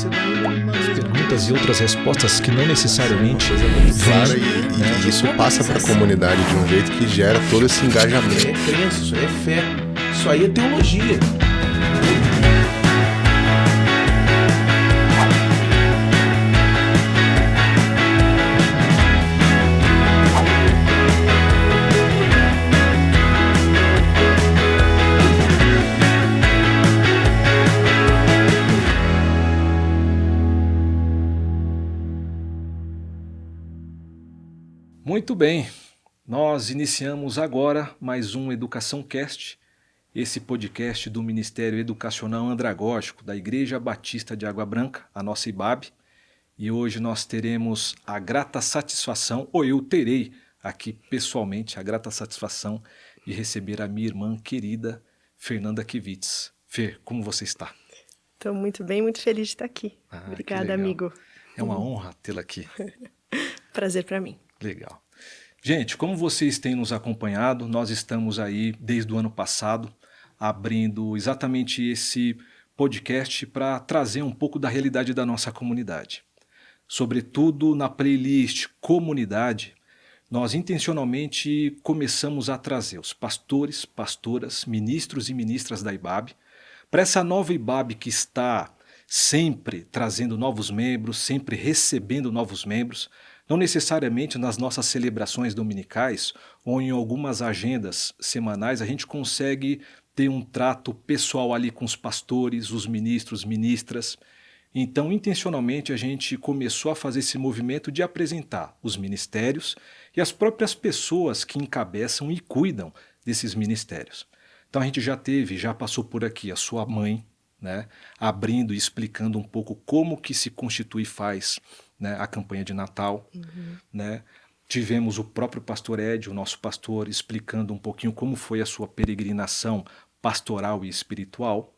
você vai umas perguntas e outras respostas que não necessariamente clara e isso passa para a comunidade de um jeito que gera todo esse engajamento. Isso aí é crença, isso aí é fé, isso aí é teologia. Muito bem, nós iniciamos agora mais um Educação Cast, esse podcast do Ministério Educacional Andragógico da Igreja Batista de Água Branca, a nossa IBAB, e hoje nós teremos a grata satisfação, ou eu terei aqui pessoalmente a grata satisfação de receber a minha irmã querida Fernanda Kivitz. Fer, como você está? Estou muito bem, muito feliz de estar aqui. Obrigada, amigo. É uma honra tê-la aqui. Prazer para mim. Legal. Gente, como vocês têm nos acompanhado, nós estamos aí desde o ano passado abrindo exatamente esse podcast para trazer um pouco da realidade da nossa comunidade. Sobretudo na playlist Comunidade, nós intencionalmente começamos a trazer os pastores, pastoras, ministros e ministras da IBAB para essa nova IBAB que está sempre trazendo novos membros, sempre recebendo novos membros, não necessariamente nas nossas celebrações dominicais ou em algumas agendas semanais a gente consegue ter um trato pessoal ali com os pastores, os ministros, ministras. Então, intencionalmente, a gente começou a fazer esse movimento de apresentar os ministérios e as próprias pessoas que encabeçam e cuidam desses ministérios. Então, a gente já passou por aqui a sua mãe, né, abrindo e explicando um pouco como que se constitui e faz, né, a campanha de Natal. Né? Tivemos o próprio pastor Ed, o nosso pastor, explicando um pouquinho como foi a sua peregrinação pastoral e espiritual.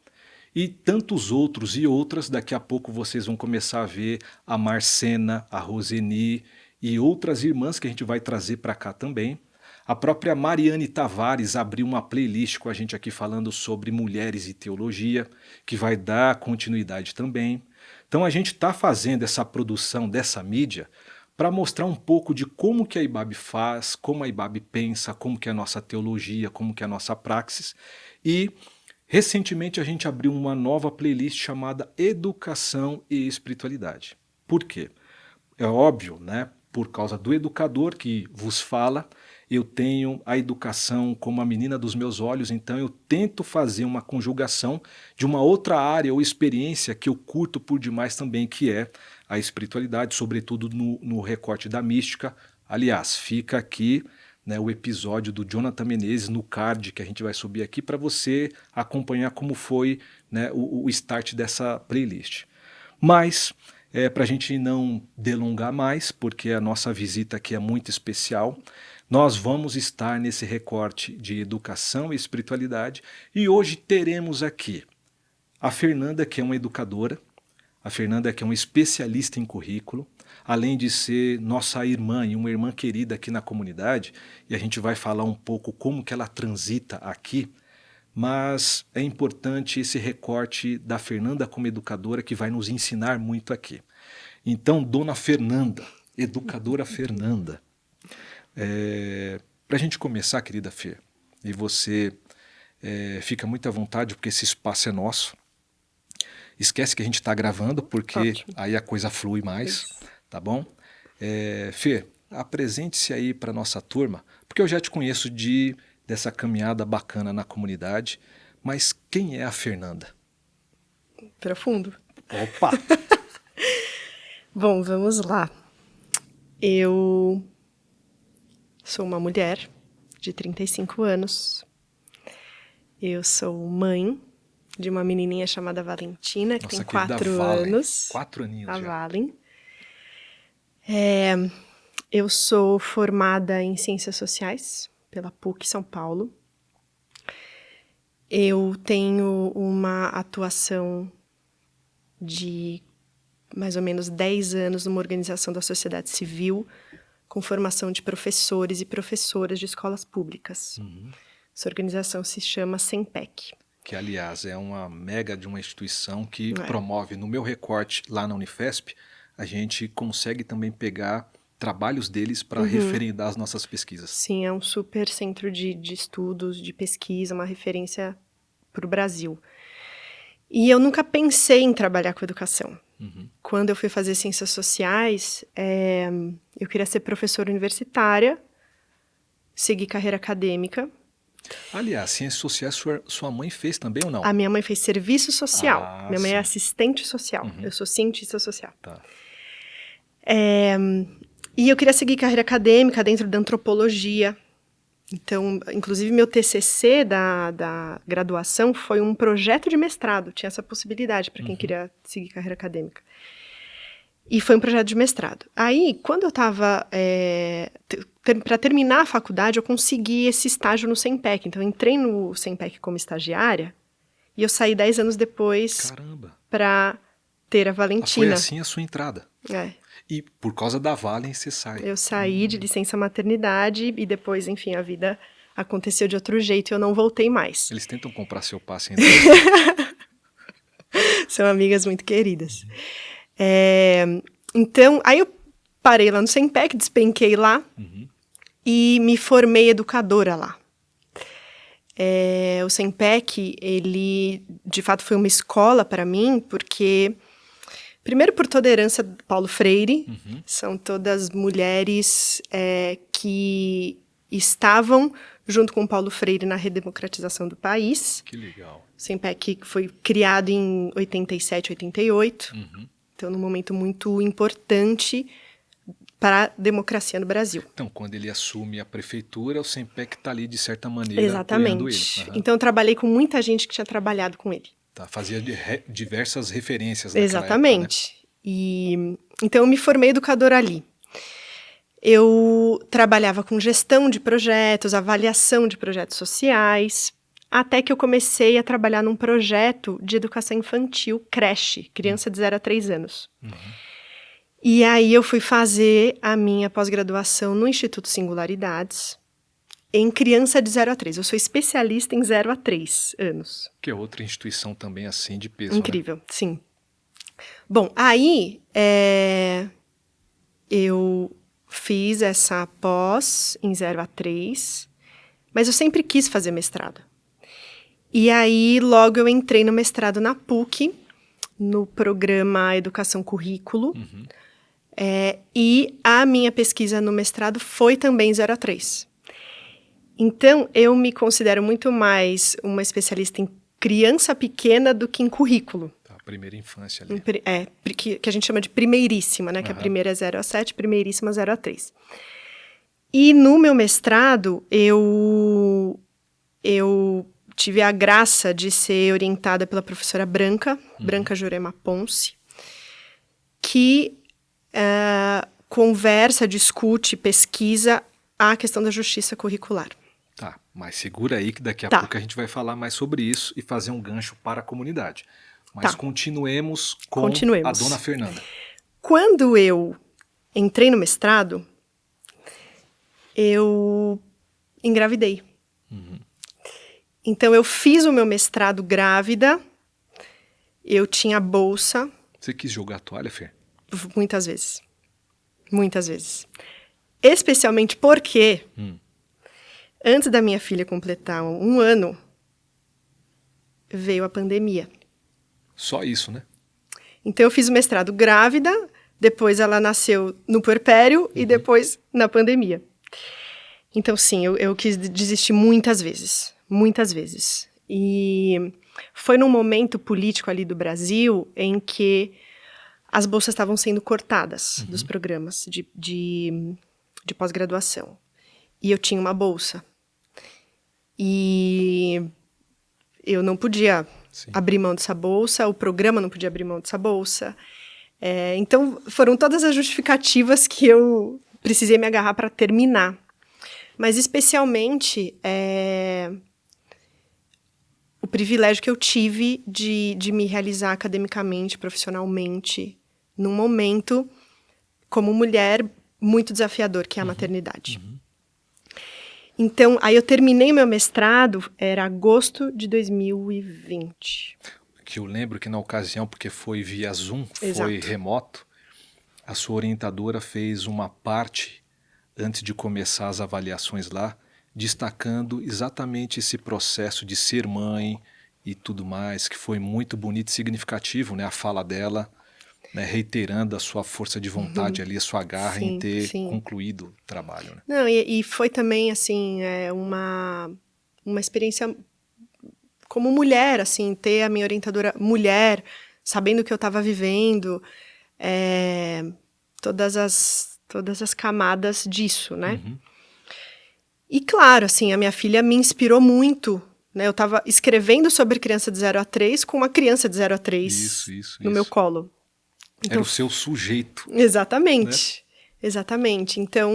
E tantos outros e outras, daqui a pouco vocês vão começar a ver a Marcena, a Roseni e outras irmãs que a gente vai trazer para cá também. A própria Mariane Tavares abriu uma playlist com a gente aqui falando sobre mulheres e teologia, que vai dar continuidade também. Então a gente está fazendo essa produção dessa mídia para mostrar um pouco de como que a IBAB faz, como a IBAB pensa, como que é a nossa teologia, como que é a nossa praxis. E recentemente a gente abriu uma nova playlist chamada Educação e Espiritualidade. Por quê? É óbvio, né? Por causa do educador que vos fala, eu tenho a educação como a menina dos meus olhos, então eu tento fazer uma conjugação de uma outra área ou experiência que eu curto por demais também, que é a espiritualidade, sobretudo no recorte da mística. Aliás, fica aqui, né, o episódio do Jonathan Menezes no card que a gente vai subir aqui para você acompanhar como foi, né, o start dessa playlist. Mas, para a gente não delongar mais, porque a nossa visita aqui é muito especial, nós vamos estar nesse recorte de educação e espiritualidade e hoje teremos aqui a Fernanda, que é uma educadora, a Fernanda, que é uma especialista em currículo, além de ser nossa irmã e uma irmã querida aqui na comunidade, e a gente vai falar um pouco como que ela transita aqui, mas é importante esse recorte da Fernanda como educadora que vai nos ensinar muito aqui. Então, dona Fernanda, educadora Fernanda, para a gente começar, querida Fê, e você fica muito à vontade porque esse espaço é nosso. Esquece que a gente está gravando porque ótimo, aí a coisa flui mais, tá bom? Fê, apresente-se aí para nossa turma, porque eu já te conheço dessa caminhada bacana na comunidade, mas quem é a Fernanda? Profundo. Opa! Bom, vamos lá. Eu sou uma mulher de 35 anos. Eu sou mãe de uma menininha chamada Valentina, que tem 4 anos. 4 aninhos a já. Valen. Eu sou formada em Ciências Sociais pela PUC São Paulo. Eu tenho uma atuação de mais ou menos 10 anos numa organização da sociedade civil com formação de professores e professoras de escolas públicas. Essa organização se chama SEMPEC. Que, aliás, é uma mega de uma instituição que É. promove, no meu recorte lá na Unifesp, a gente consegue também pegar trabalhos deles para referendar as nossas pesquisas. Sim, é um super centro de estudos, de pesquisa, uma referência para o Brasil. E eu nunca pensei em trabalhar com educação. Quando eu fui fazer ciências sociais, eu queria ser professora universitária, seguir carreira acadêmica. Aliás, ciências sociais sua mãe fez também ou não? A minha mãe fez serviço social. Ah, Minha mãe é sim. assistente social. Eu sou cientista social. Tá. E eu queria seguir carreira acadêmica dentro da antropologia. Então, inclusive, meu TCC da graduação foi um projeto de mestrado. Tinha essa possibilidade para quem queria seguir carreira acadêmica. E foi um projeto de mestrado. Aí, quando eu estava... para terminar a faculdade, eu consegui esse estágio no SEMPEC. Então, eu entrei no SEMPEC como estagiária e eu saí 10 anos depois Caramba. para ter a Foi Valentina. assim a sua entrada. É. E por causa da Valen você sai. Eu saí de licença maternidade e depois, enfim, a vida aconteceu de outro jeito e eu não voltei mais. Eles tentam comprar seu passe ainda. São amigas muito queridas. Então, aí eu parei lá no SEMPEC, despenquei lá e me formei educadora lá. O SEMPEC, ele, de fato, foi uma escola para mim, porque... Primeiro, por toda a herança do Paulo Freire, são todas mulheres que estavam junto com o Paulo Freire na redemocratização do país. Que legal. O SEMPEC foi criado em 87, 88, então num momento muito importante para a democracia no Brasil. Então, quando ele assume a prefeitura, o SEMPEC está ali, de certa maneira, apoiando Exatamente. ele. Então eu trabalhei com muita gente que tinha trabalhado com ele. Tá, fazia diversas referências naquela Exatamente. época, né? E então eu me formei educadora ali. Eu trabalhava com gestão de projetos, avaliação de projetos sociais, até que eu comecei a trabalhar num projeto de educação infantil, creche, criança de 0 a 3 anos. E aí eu fui fazer a minha pós-graduação no Instituto Singularidades, em criança de 0 a 3. Eu sou especialista em 0 a 3 anos. Que é outra instituição também assim de peso, Incrível, sim. Bom, aí eu fiz essa pós em 0 a 3, mas eu sempre quis fazer mestrado. E aí logo eu entrei no mestrado na PUC, no programa Educação Currículo, e a minha pesquisa no mestrado foi também 0 a 3. Então, eu me considero muito mais uma especialista em criança pequena do que em currículo. Tá, primeira infância ali. Que a gente chama de primeiríssima, né? Que a primeira é 0 a 7, primeiríssima 0 a 3. E no meu mestrado, eu tive a graça de ser orientada pela professora Branca Jurema Ponce, que conversa, discute, pesquisa a questão da justiça curricular. Tá, mas segura aí que daqui a Tá. pouco a gente vai falar mais sobre isso e fazer um gancho para a comunidade. Mas Tá. continuemos com Continuemos. a dona Fernanda. Quando eu entrei no mestrado, eu engravidei. Então, eu fiz o meu mestrado grávida, eu tinha bolsa, Você quis jogar a toalha, Fer? muitas vezes. Muitas vezes. Especialmente porque, antes da minha filha completar 1 ano, veio a pandemia. Só isso, né? Então, eu fiz o mestrado grávida, depois ela nasceu no puerpério e depois na pandemia. Então, sim, eu quis desistir muitas vezes. Muitas vezes. E foi num momento político ali do Brasil em que as bolsas estavam sendo cortadas dos programas de pós-graduação. E eu tinha uma bolsa. E eu não podia abrir mão dessa bolsa, o programa não podia abrir mão dessa bolsa. Então, foram todas as justificativas que eu precisei me agarrar para terminar. Mas, especialmente, o privilégio que eu tive de me realizar academicamente, profissionalmente, num momento, como mulher, muito desafiador, que é a maternidade. Então, aí eu terminei meu mestrado, era agosto de 2020. Que eu lembro que na ocasião, porque foi via Zoom, foi Exato. remoto, a sua orientadora fez uma parte, antes de começar as avaliações lá, destacando exatamente esse processo de ser mãe e tudo mais, que foi muito bonito e significativo, né? A fala dela, né? Reiterando a sua força de vontade ali, a sua garra em Sim, ter sim. concluído o trabalho, né? Não, e foi também, assim, uma experiência como mulher, assim, ter a minha orientadora mulher, sabendo o que eu estava vivendo, todas as camadas disso, né? Uhum. E claro, assim, a minha filha me inspirou muito, né? Eu estava escrevendo sobre criança de 0 a 3 com uma criança de 0 a 3 Isso, no meu colo. Era o seu sujeito. Exatamente, exatamente. Então,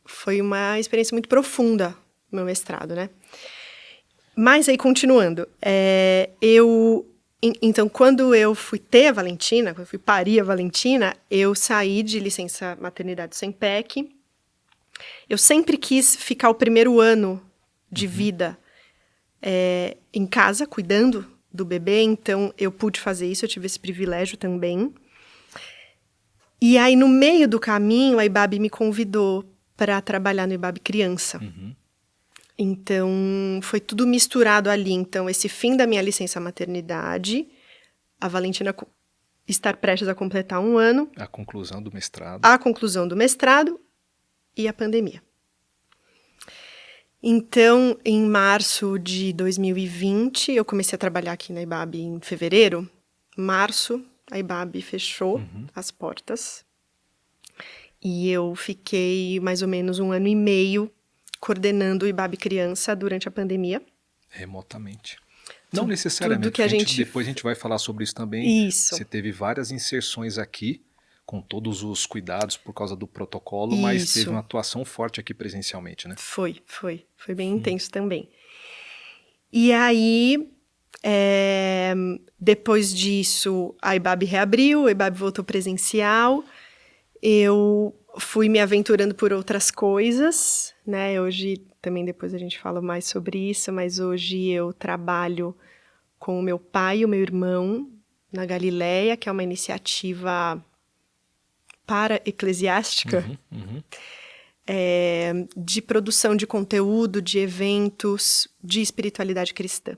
foi uma experiência muito profunda, meu mestrado, né? Mas aí, continuando, então, quando eu fui ter a Valentina, quando eu fui parir a Valentina, eu saí de licença maternidade sem PEC. Eu sempre quis ficar o primeiro ano de vida em casa, cuidando do bebê, então eu pude fazer isso, eu tive esse privilégio também. E aí, no meio do caminho, a IBAB me convidou para trabalhar no IBAB Criança. Uhum. Então, foi tudo misturado ali. Então, esse fim da minha licença maternidade, a Valentina estar prestes a completar 1 ano, A conclusão do mestrado. a conclusão do mestrado e a pandemia. Então, em março de 2020, eu comecei a trabalhar aqui na IBAB em fevereiro. Março, a IBAB fechou as portas. E eu fiquei mais ou menos 1 ano e meio coordenando o IBAB Criança durante a pandemia. Remotamente. Não necessariamente, tudo que a gente- depois a gente vai falar sobre isso também. Isso. Você teve várias inserções aqui, com todos os cuidados por causa do protocolo, mas Isso. teve uma atuação forte aqui presencialmente, né? Foi bem intenso também. E aí, depois disso, a IBAB reabriu, a IBAB voltou presencial, eu fui me aventurando por outras coisas, né? Hoje, também depois a gente fala mais sobre isso, mas hoje eu trabalho com o meu pai e o meu irmão na Galileia, que é uma iniciativa para-eclesiástica, de produção de conteúdo, de eventos, de espiritualidade cristã.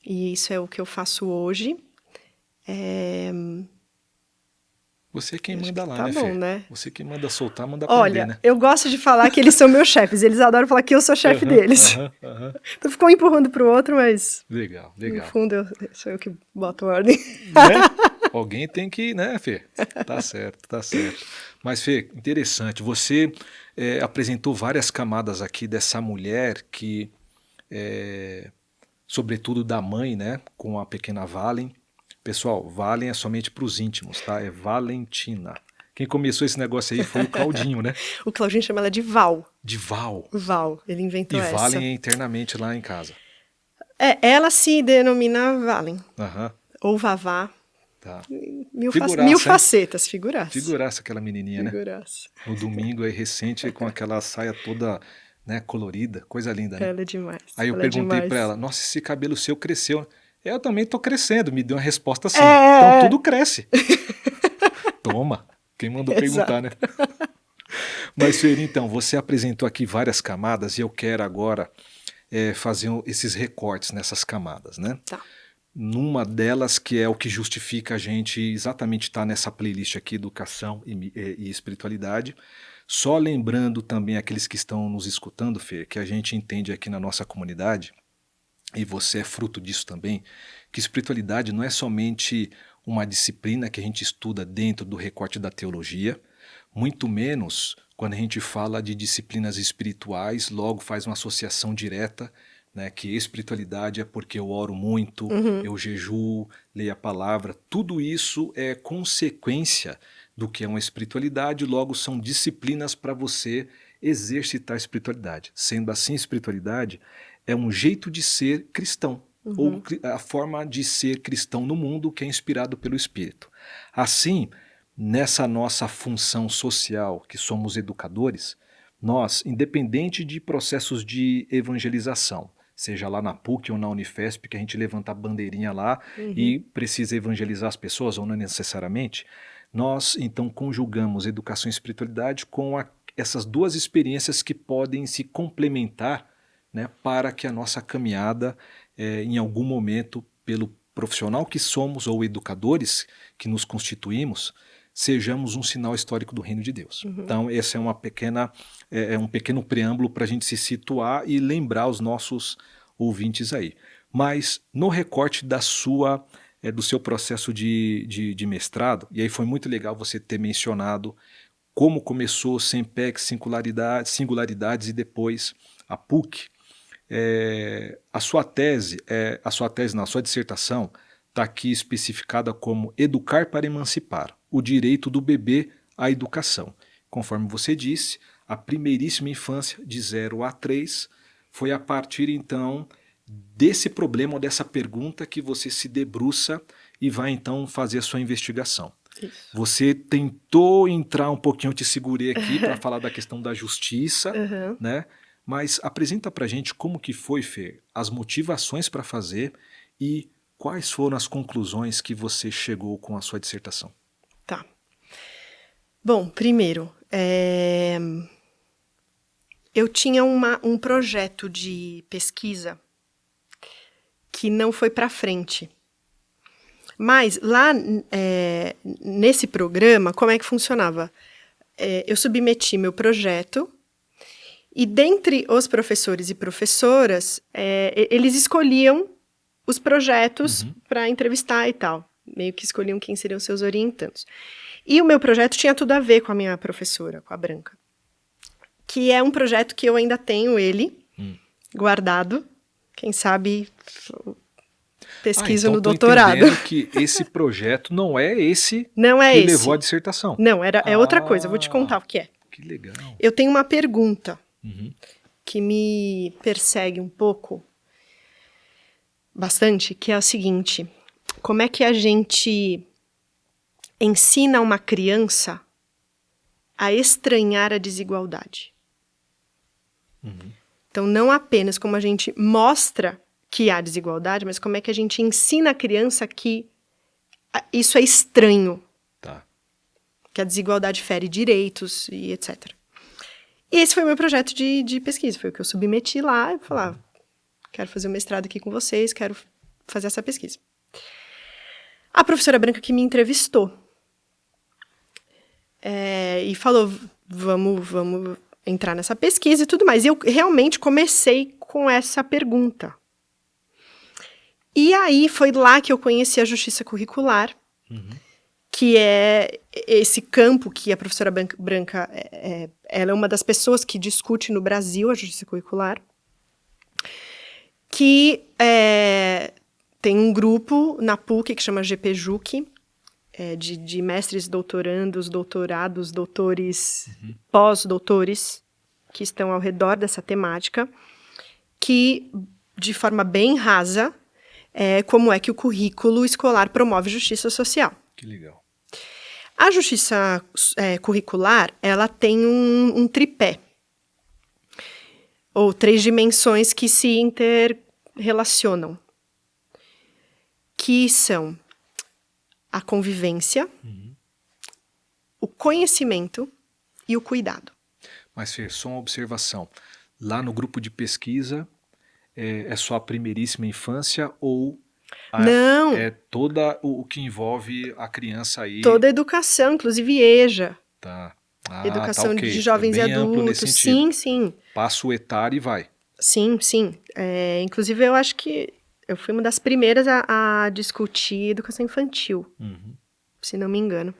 E isso é o que eu faço hoje. Você é quem Acho manda que lá, tá né, bom, Fê? né? Você que manda soltar, manda aprender, Olha, né? eu gosto de falar que eles são meus chefes. Eles adoram falar que eu sou chefe deles. Aham. Então ficou um empurrando pro outro, mas Legal, no legal. fundo sou eu que boto ordem. Né? Alguém tem que, né, Fê? Tá certo, tá certo. Mas, Fê, interessante. Você apresentou várias camadas aqui dessa mulher que, sobretudo da mãe, né, com a pequena Valen. Pessoal, Valen é somente para os íntimos, tá? É Valentina. Quem começou esse negócio aí foi o Claudinho, né? O Claudinho chama ela de Val. De Val. Val, ele inventou E essa. Valen é internamente lá em casa. Ela se denomina Valen. Aham, Ou Vavá. tá. Mil Figuraça, hein? facetas, figuraça. Figuraça aquela menininha, né? Figuraça. No domingo aí recente com aquela saia toda, né, colorida, coisa linda, né? Ela é demais. Aí eu ela é perguntei demais. pra ela, nossa, esse cabelo seu cresceu. Eu também tô crescendo, me deu uma resposta assim. É. Então tudo cresce. Toma, quem mandou perguntar, né? Mas, Fer, então, você apresentou aqui várias camadas e eu quero agora fazer esses recortes nessas camadas, né? Tá. Numa delas que é o que justifica a gente exatamente estar nessa playlist aqui, Educação e Espiritualidade. Só lembrando também aqueles que estão nos escutando, Fer, que a gente entende aqui na nossa comunidade, e você é fruto disso também, que espiritualidade não é somente uma disciplina que a gente estuda dentro do recorte da teologia, muito menos quando a gente fala de disciplinas espirituais, logo faz uma associação direta, né, que espiritualidade é porque eu oro muito, eu jejuo, leio a palavra, tudo isso é consequência do que é uma espiritualidade, logo são disciplinas para você exercitar a espiritualidade. Sendo assim, espiritualidade é um jeito de ser cristão, ou a forma de ser cristão no mundo que é inspirado pelo Espírito. Assim, nessa nossa função social, que somos educadores, nós, independente de processos de evangelização, seja lá na PUC ou na Unifesp, que a gente levanta a bandeirinha lá e precisa evangelizar as pessoas, ou não necessariamente, nós então conjugamos educação e espiritualidade com essas duas experiências que podem se complementar, né, para que a nossa caminhada, em algum momento, pelo profissional que somos ou educadores que nos constituímos, sejamos um sinal histórico do reino de Deus. Então, esse é um pequeno preâmbulo para a gente se situar e lembrar os nossos ouvintes aí. Mas no recorte do seu processo de mestrado, e aí foi muito legal você ter mencionado como começou SEMPEC, singularidades e depois a PUC. A sua dissertação está aqui especificada como Educar para Emancipar, o direito do bebê à educação. Conforme você disse, a primeiríssima infância, de 0 a 3, foi a partir então desse problema ou dessa pergunta que você se debruça e vai então fazer a sua investigação. Isso. Você tentou entrar um pouquinho, eu te segurei aqui para falar da questão da justiça, né? Mas apresenta pra gente como que foi, Fê, as motivações para fazer e quais foram as conclusões que você chegou com a sua dissertação. Tá. Bom, primeiro, eu tinha um projeto de pesquisa que não foi para frente. Mas lá nesse programa, como é que funcionava? Eu submeti meu projeto e dentre os professores e professoras, eles escolhiam os projetos para entrevistar e tal. Meio que escolhiam quem seriam seus orientandos. E o meu projeto tinha tudo a ver com a minha professora, com a Branca. Que é um projeto que eu ainda tenho ele guardado. Quem sabe pesquiso então no doutorado. Então que esse projeto não é esse que levou a dissertação. Não, é outra coisa. Eu vou te contar o que é. Que legal. Eu tenho uma pergunta que me persegue um pouco, bastante, que é o seguinte: como é que a gente ensina uma criança a estranhar a desigualdade? Então, não apenas como a gente mostra que há desigualdade, mas como é que a gente ensina a criança que isso é estranho. Tá. Que a desigualdade fere direitos e etc. E esse foi o meu projeto de pesquisa, foi o que eu submeti lá e falava, quero fazer um mestrado aqui com vocês, quero fazer essa pesquisa. A professora Branca que me entrevistou e falou, vamos entrar nessa pesquisa e tudo mais. E eu realmente comecei com essa pergunta. E aí foi lá que eu conheci a justiça curricular, que é esse campo que a professora Branca, ela é uma das pessoas que discute no Brasil a justiça curricular, que tem um grupo na PUC que chama GPJUC, de mestres, doutorandos, doutorados, doutores, pós-doutores, que estão ao redor dessa temática, que, de forma bem rasa, como é que o currículo escolar promove justiça social. Que legal. A justiça curricular, ela tem um tripé, ou 3 dimensões que se interrelacionam, que são a convivência, o conhecimento e o cuidado. Mas, Fer, só uma observação. Lá no grupo de pesquisa, é só a primeiríssima infância ou Não. É toda o que envolve a criança aí? Toda a educação, inclusive EJA. Tá. Educação tá, okay. de jovens e adultos. Sim, sim. Passa o etário e vai. Sim, sim. Inclusive, eu acho que eu fui uma das primeiras a discutir educação infantil, se não me engano.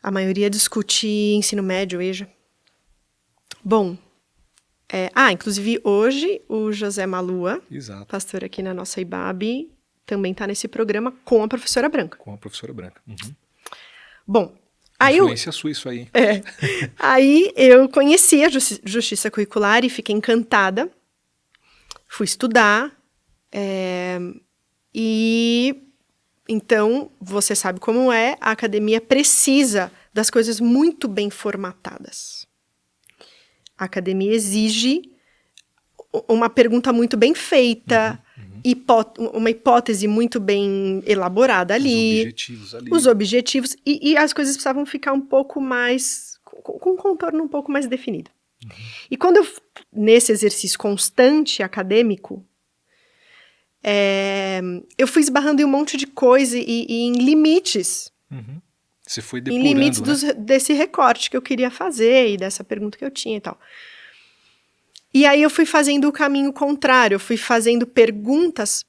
A maioria discute ensino médio, EJA. Bom, inclusive hoje o José Malua, Exato, pastor aqui na nossa IBAB, também está nesse programa com a professora Branca. Com a professora Branca. Bom, influência sua isso aí. Aí eu conheci a justiça curricular e fiquei encantada. Fui estudar. E então, você sabe como é, a academia precisa das coisas muito bem formatadas. A academia exige uma pergunta muito bem feita, uma hipótese muito bem elaborada ali. Os objetivos. E as coisas precisavam ficar um pouco mais... com um contorno um pouco mais definido. E quando nesse exercício constante acadêmico, eu fui esbarrando em um monte de coisa e em limites. Você foi depurando, em limites né? desse recorte que eu queria fazer e dessa pergunta que eu tinha e tal. E aí eu fui fazendo o caminho contrário, eu fui fazendo perguntas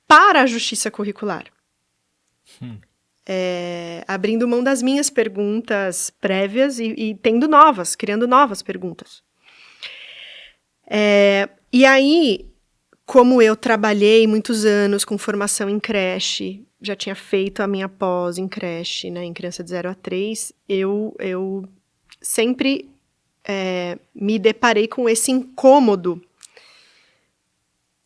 para a justiça curricular. Abrindo mão das minhas perguntas prévias e tendo novas, criando novas perguntas. E aí, como eu trabalhei muitos anos com formação em creche, já tinha feito a minha pós em creche, né, em criança de 0 a 3, eu sempre me deparei com esse incômodo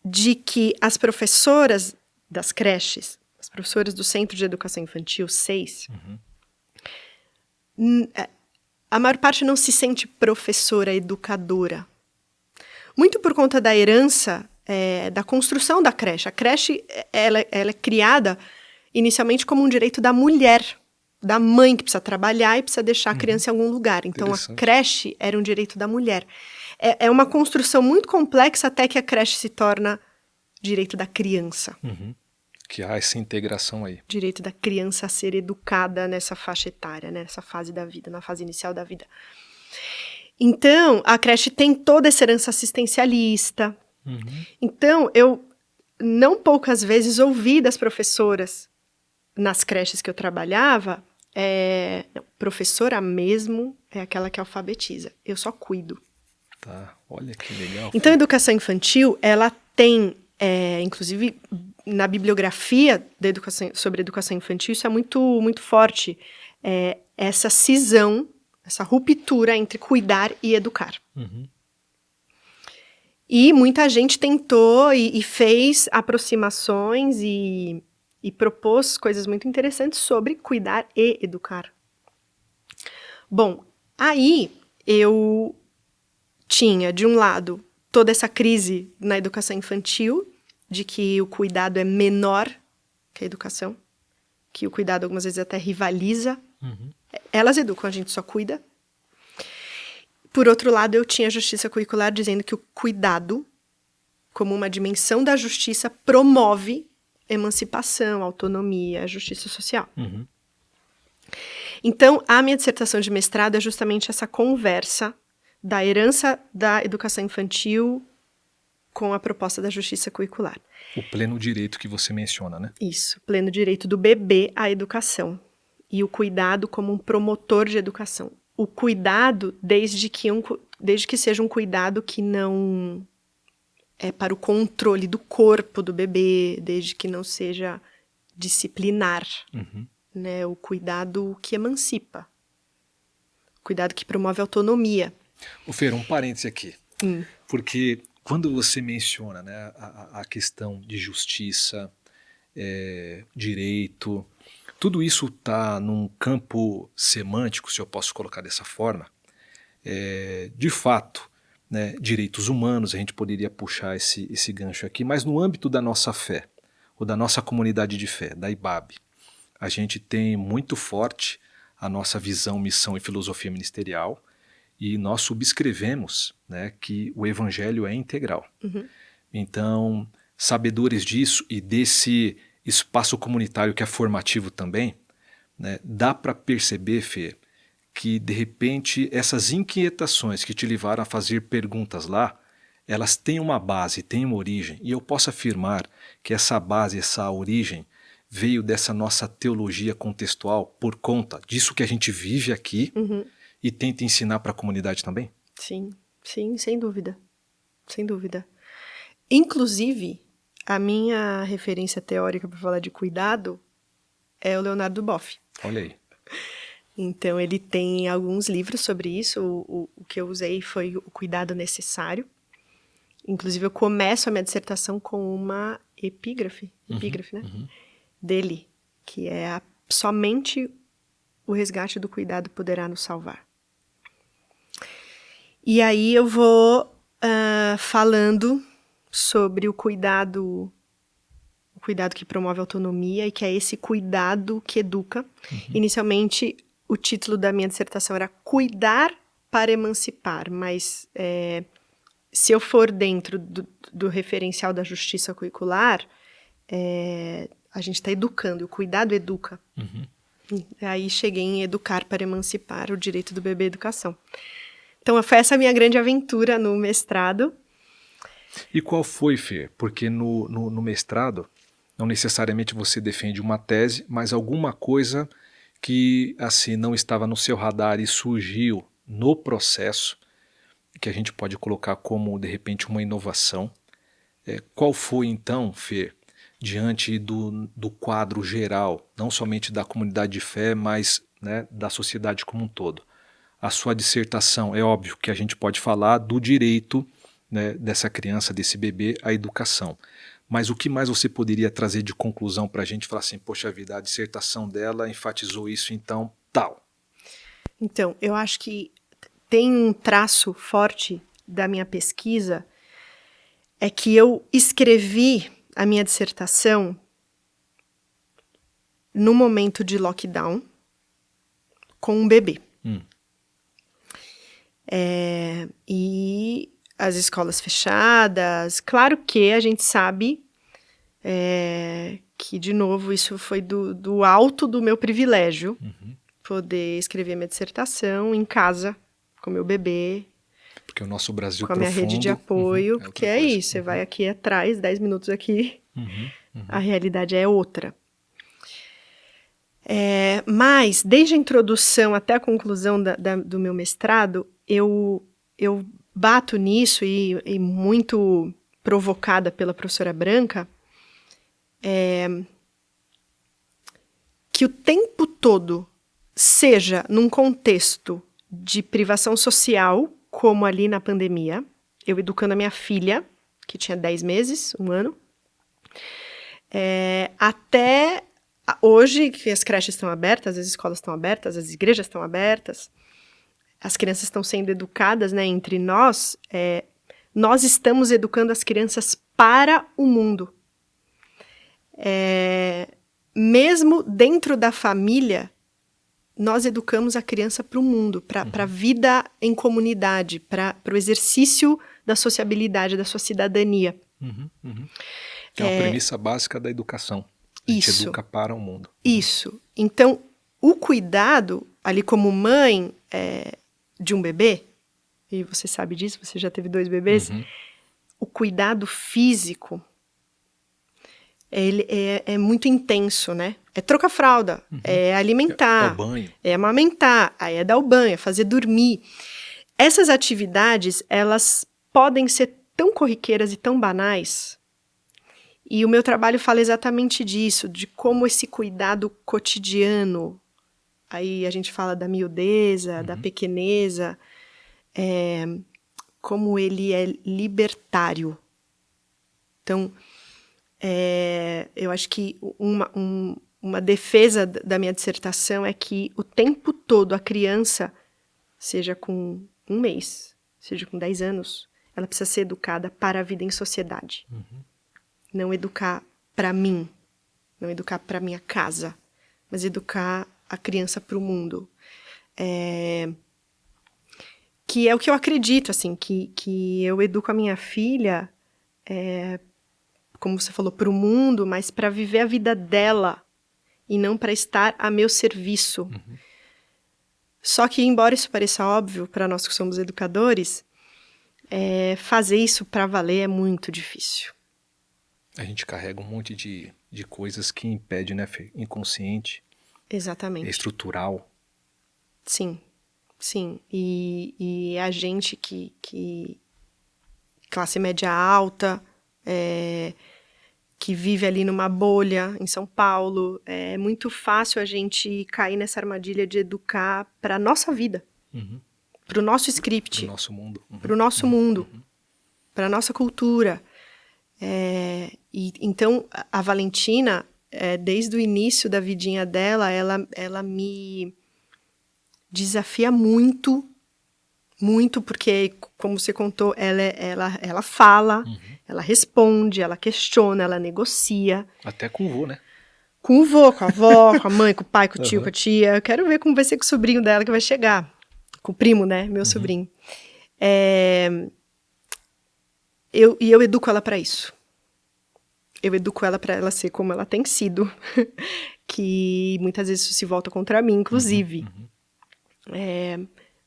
de que as professoras das creches, as professoras do Centro de Educação Infantil 6, a maior parte não se sente professora, educadora. Muito por conta da herança da construção da creche. A creche ela é criada inicialmente como um direito da mulher, da mãe que precisa trabalhar e precisa deixar a criança em algum lugar. Então, a creche era um direito da mulher. É uma construção muito complexa até que a creche se torna direito da criança. Que há essa integração aí. Direito da criança a ser educada nessa faixa etária, nessa fase da vida, na fase inicial da vida. Então, a creche tem toda essa herança assistencialista. Então, eu não poucas vezes ouvi das professoras nas creches que eu trabalhava, professora mesmo é aquela que alfabetiza. Eu só cuido. Tá, olha que legal. Então, a educação infantil, ela tem, inclusive, na bibliografia da sobre educação infantil, isso é muito, muito forte. Essa cisão, essa ruptura entre cuidar e educar. E muita gente tentou e fez aproximações e propôs coisas muito interessantes sobre cuidar e educar. Bom, aí eu tinha, de um lado, toda essa crise na educação infantil, de que o cuidado é menor que a educação, que o cuidado algumas vezes até rivaliza. Elas educam, a gente só cuida. Por outro lado, eu tinha a justiça curricular dizendo que o cuidado, como uma dimensão da justiça, promove emancipação, autonomia, justiça social. Então, a minha dissertação de mestrado é justamente essa conversa da herança da educação infantil com a proposta da justiça curricular. O pleno direito que você menciona, né? Isso, pleno direito do bebê à educação. E o cuidado como um promotor de educação. O cuidado, desde que seja um cuidado que não é para o controle do corpo do bebê, desde que não seja disciplinar, né? O cuidado que emancipa, o cuidado que promove autonomia. Fer, um parêntese aqui, porque quando você menciona, né, a questão de justiça, direito, tudo isso está num campo semântico, se eu posso colocar dessa forma. De fato, né, direitos humanos, a gente poderia puxar esse gancho aqui, mas no âmbito da nossa fé, ou da nossa comunidade de fé, da IBAB, a gente tem muito forte a nossa visão, missão e filosofia ministerial, e nós subscrevemos, né, que o evangelho é integral. Então, sabedores disso e desse espaço comunitário que é formativo também, né, dá para perceber, Fê, que de repente essas inquietações que te levaram a fazer perguntas lá, elas têm uma base, têm uma origem, e eu posso afirmar que essa base, essa origem, veio dessa nossa teologia contextual por conta disso que a gente vive aqui e tenta ensinar para a comunidade também? Sim, sem dúvida. Sem dúvida. Inclusive, a minha referência teórica para falar de cuidado é o Leonardo Boff. Olha aí. Então, ele tem alguns livros sobre isso. O que eu usei foi o cuidado necessário. Inclusive, eu começo a minha dissertação com uma epígrafe, né? Dele, que é somente o resgate do cuidado poderá nos salvar. E aí eu vou falando sobre o cuidado que promove a autonomia e que é esse cuidado que educa. Inicialmente, o título da minha dissertação era Cuidar para Emancipar, mas se eu for dentro do referencial da justiça curricular, a gente está educando, e o cuidado educa. Aí cheguei em Educar para Emancipar, o direito do bebê à educação. Então, foi essa a minha grande aventura no mestrado. E qual foi, Fê? Porque no mestrado, não necessariamente você defende uma tese, mas alguma coisa que assim não estava no seu radar e surgiu no processo, que a gente pode colocar como, de repente, uma inovação. Qual foi, então, Fê, diante do quadro geral, não somente da comunidade de fé, mas, né, da sociedade como um todo? A sua dissertação, é óbvio que a gente pode falar do direito, né, dessa criança, desse bebê, à educação. Mas o que mais você poderia trazer de conclusão para a gente? Falar assim, poxa vida, a dissertação dela enfatizou isso, então, tal. Então, eu acho que tem um traço forte da minha pesquisa, é que eu escrevi a minha dissertação no momento de lockdown com um bebê. E as escolas fechadas, claro que a gente sabe que, de novo, isso foi do alto do meu privilégio, poder escrever minha dissertação em casa, com meu bebê, porque o nosso Brasil com a minha rede de apoio, porque é isso, você vai aqui atrás, 10 minutos aqui, a realidade é outra. Mas, desde a introdução até a conclusão do meu mestrado, eu bato nisso e muito provocada pela professora Branca, que o tempo todo, seja num contexto de privação social, como ali na pandemia, eu educando a minha filha, que tinha 10 meses, 1 ano, até hoje, que as creches estão abertas, as escolas estão abertas, as igrejas estão abertas, as crianças estão sendo educadas, né, entre nós, nós estamos educando as crianças para o mundo. Mesmo dentro da família, nós educamos a criança para o mundo, para a vida em comunidade, para o exercício da sociabilidade, da sua cidadania. Que é uma premissa básica da educação. A gente educa para o mundo. Isso. Então, o cuidado, ali como mãe de um bebê, e você sabe disso, você já teve 2 bebês, o cuidado físico, ele é muito intenso, né? É trocar fralda, é alimentar, é o banho, é amamentar, aí é dar o banho, é fazer dormir. Essas atividades, elas podem ser tão corriqueiras e tão banais, e o meu trabalho fala exatamente disso, de como esse cuidado cotidiano, aí a gente fala da miudeza, da pequeneza, como ele é libertário. Então, eu acho que uma defesa da minha dissertação é que o tempo todo a criança, seja com 1 mês, seja com 10 anos, ela precisa ser educada para a vida em sociedade. Não educar para mim, não educar para minha casa, mas educar a criança para o mundo. Que é o que eu acredito, assim, que eu educo a minha filha, como você falou, para o mundo, mas para viver a vida dela e não para estar a meu serviço. Só que, embora isso pareça óbvio para nós que somos educadores, fazer isso para valer é muito difícil. A gente carrega um monte de coisas que impedem, né, Fê? Inconsciente. Exatamente. É estrutural. Sim, sim. E a gente que classe média alta, que vive ali numa bolha em São Paulo, é muito fácil a gente cair nessa armadilha de educar para a nossa vida, para o nosso script, Para o nosso mundo. para o nosso mundo, para a nossa cultura. Então, a Valentina, desde o início da vidinha dela, ela me desafia muito, Muito, porque, como você contou, ela fala, ela responde, ela questiona, ela negocia. Até com o vô, né? Com o vô, com a avó, com a mãe, com o pai, com o tio, Uhum. com a tia. Eu quero ver como vai ser com o sobrinho dela que vai chegar. Com o primo, né? Meu sobrinho. Eu educo ela para isso. Eu educo ela para ela ser como ela tem sido. Que muitas vezes isso se volta contra mim, inclusive.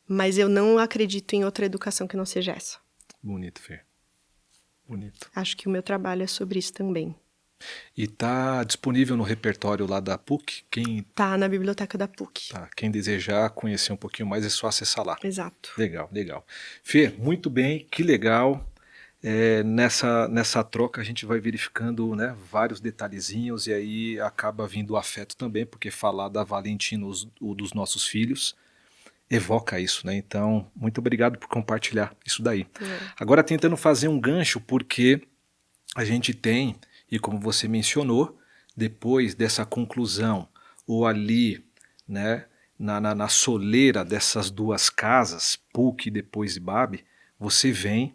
Mas eu não acredito em outra educação que não seja essa. Bonito, Fê. Bonito. Acho que o meu trabalho é sobre isso também. E tá disponível no repertório lá da PUC? Tá na biblioteca da PUC. Quem desejar conhecer um pouquinho mais é só acessar lá. Exato. Legal, legal. Fê, muito bem, que legal. Nessa troca a gente vai verificando, né, vários detalhezinhos e aí acaba vindo o afeto também, porque falar da Valentina, dos nossos filhos, evoca isso, né? Então, muito obrigado por compartilhar isso daí. Agora tentando fazer um gancho, porque a gente tem, e como você mencionou, depois dessa conclusão, ou ali, né, na soleira dessas duas casas, PUC e depois IBAB, você vem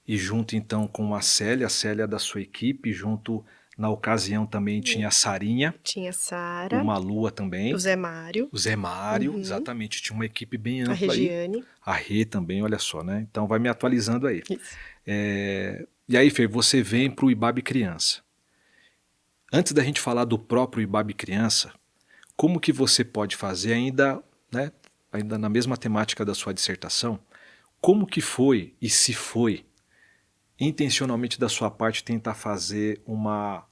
e junto então com a Célia da sua equipe, junto na ocasião também tinha a Sarinha, Tinha a Sara, uma Lua também, o Zé Mário, o Zé Mário, exatamente, tinha uma equipe bem a ampla aí, Regiane. a Rê também, olha só, né? Então vai me atualizando aí. Isso. E aí, Fê, você vem para o IBAB Criança. Antes da gente falar do próprio IBAB Criança, como que você pode fazer ainda, né, ainda na mesma temática da sua dissertação, como que foi e se foi intencionalmente da sua parte tentar fazer uma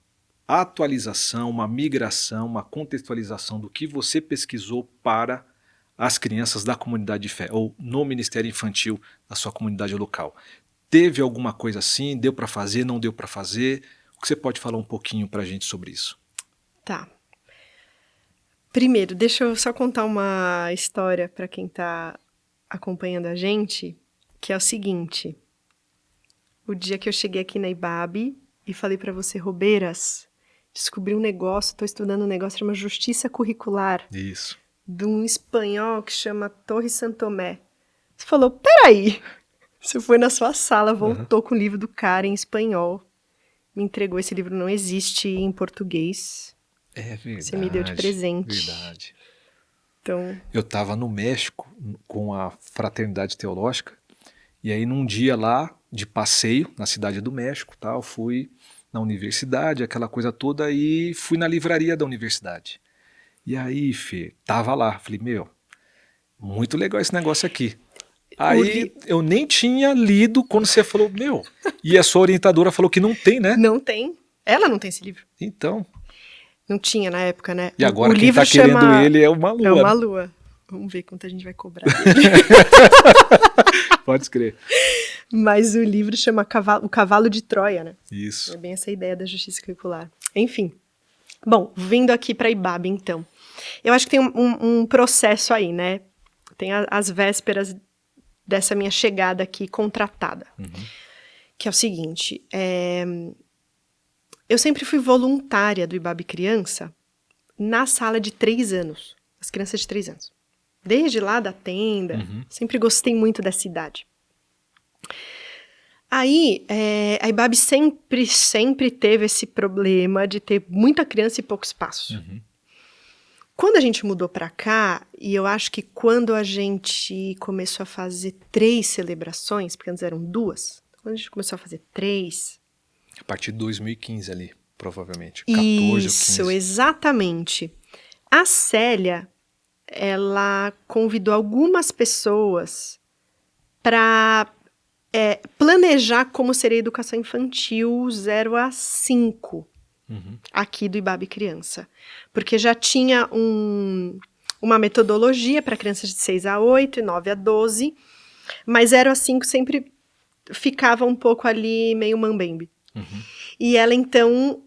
atualização, uma migração, uma contextualização do que você pesquisou para as crianças da comunidade de fé ou no Ministério Infantil da sua comunidade local? Teve alguma coisa assim? Deu para fazer? Não deu para fazer? O que você pode falar um pouquinho para a gente sobre isso? Tá. Primeiro, deixa eu só contar uma história para quem está acompanhando a gente, que é o seguinte. O dia que eu cheguei aqui na IBAB e falei para você, Robeiras, descobri um negócio, estou estudando um negócio que chama Justiça Curricular. Isso. De um espanhol que chama Torre Santomé. Você falou, peraí. Você foi na sua sala, voltou com o livro do cara em espanhol. Me entregou, esse livro não existe em português. É verdade. Você me deu de presente. Verdade. Então, Eu estava no México com a Fraternidade Teológica e aí num dia lá de passeio na cidade do México, tal, fui na universidade, aquela coisa toda, e fui na livraria da universidade. E aí, Fê, tava lá, falei, meu, muito legal esse negócio aqui. Aí eu nem tinha lido quando você falou, meu, e a sua orientadora falou que não tem, né? não tem. Ela não tem esse livro. Então, Não tinha na época, né? e agora o quem livro tá querendo ele é uma lua. É uma né? lua. Vamos ver quanto a gente vai cobrar dele. Pode escrever. Mas o livro chama O Cavalo de Troia, né? Isso. É bem essa ideia da justiça curricular. Enfim. Bom, vindo aqui para IBAB, então. Eu acho que tem um processo aí, né? Tem as vésperas dessa minha chegada aqui contratada. Que é o seguinte, eu sempre fui voluntária do IBAB Criança na sala de 3 anos. As crianças de 3 anos. Desde lá da tenda, sempre gostei muito dessa idade. Aí, a IBAB sempre teve esse problema de ter muita criança e pouco espaço. Quando a gente mudou para cá, e eu acho que quando a gente começou a fazer 3 celebrações, porque antes eram 2, quando a gente começou a fazer 3... A partir de 2015 ali, provavelmente. 14 ou 15. Isso, exatamente. A Célia, ela convidou algumas pessoas para planejar como seria a educação infantil 0 a 5 aqui do IBAB Criança. Porque já tinha uma metodologia para crianças de 6 a 8 e 9 a 12, mas 0 a 5 sempre ficava um pouco ali meio mambembe. E ela, então,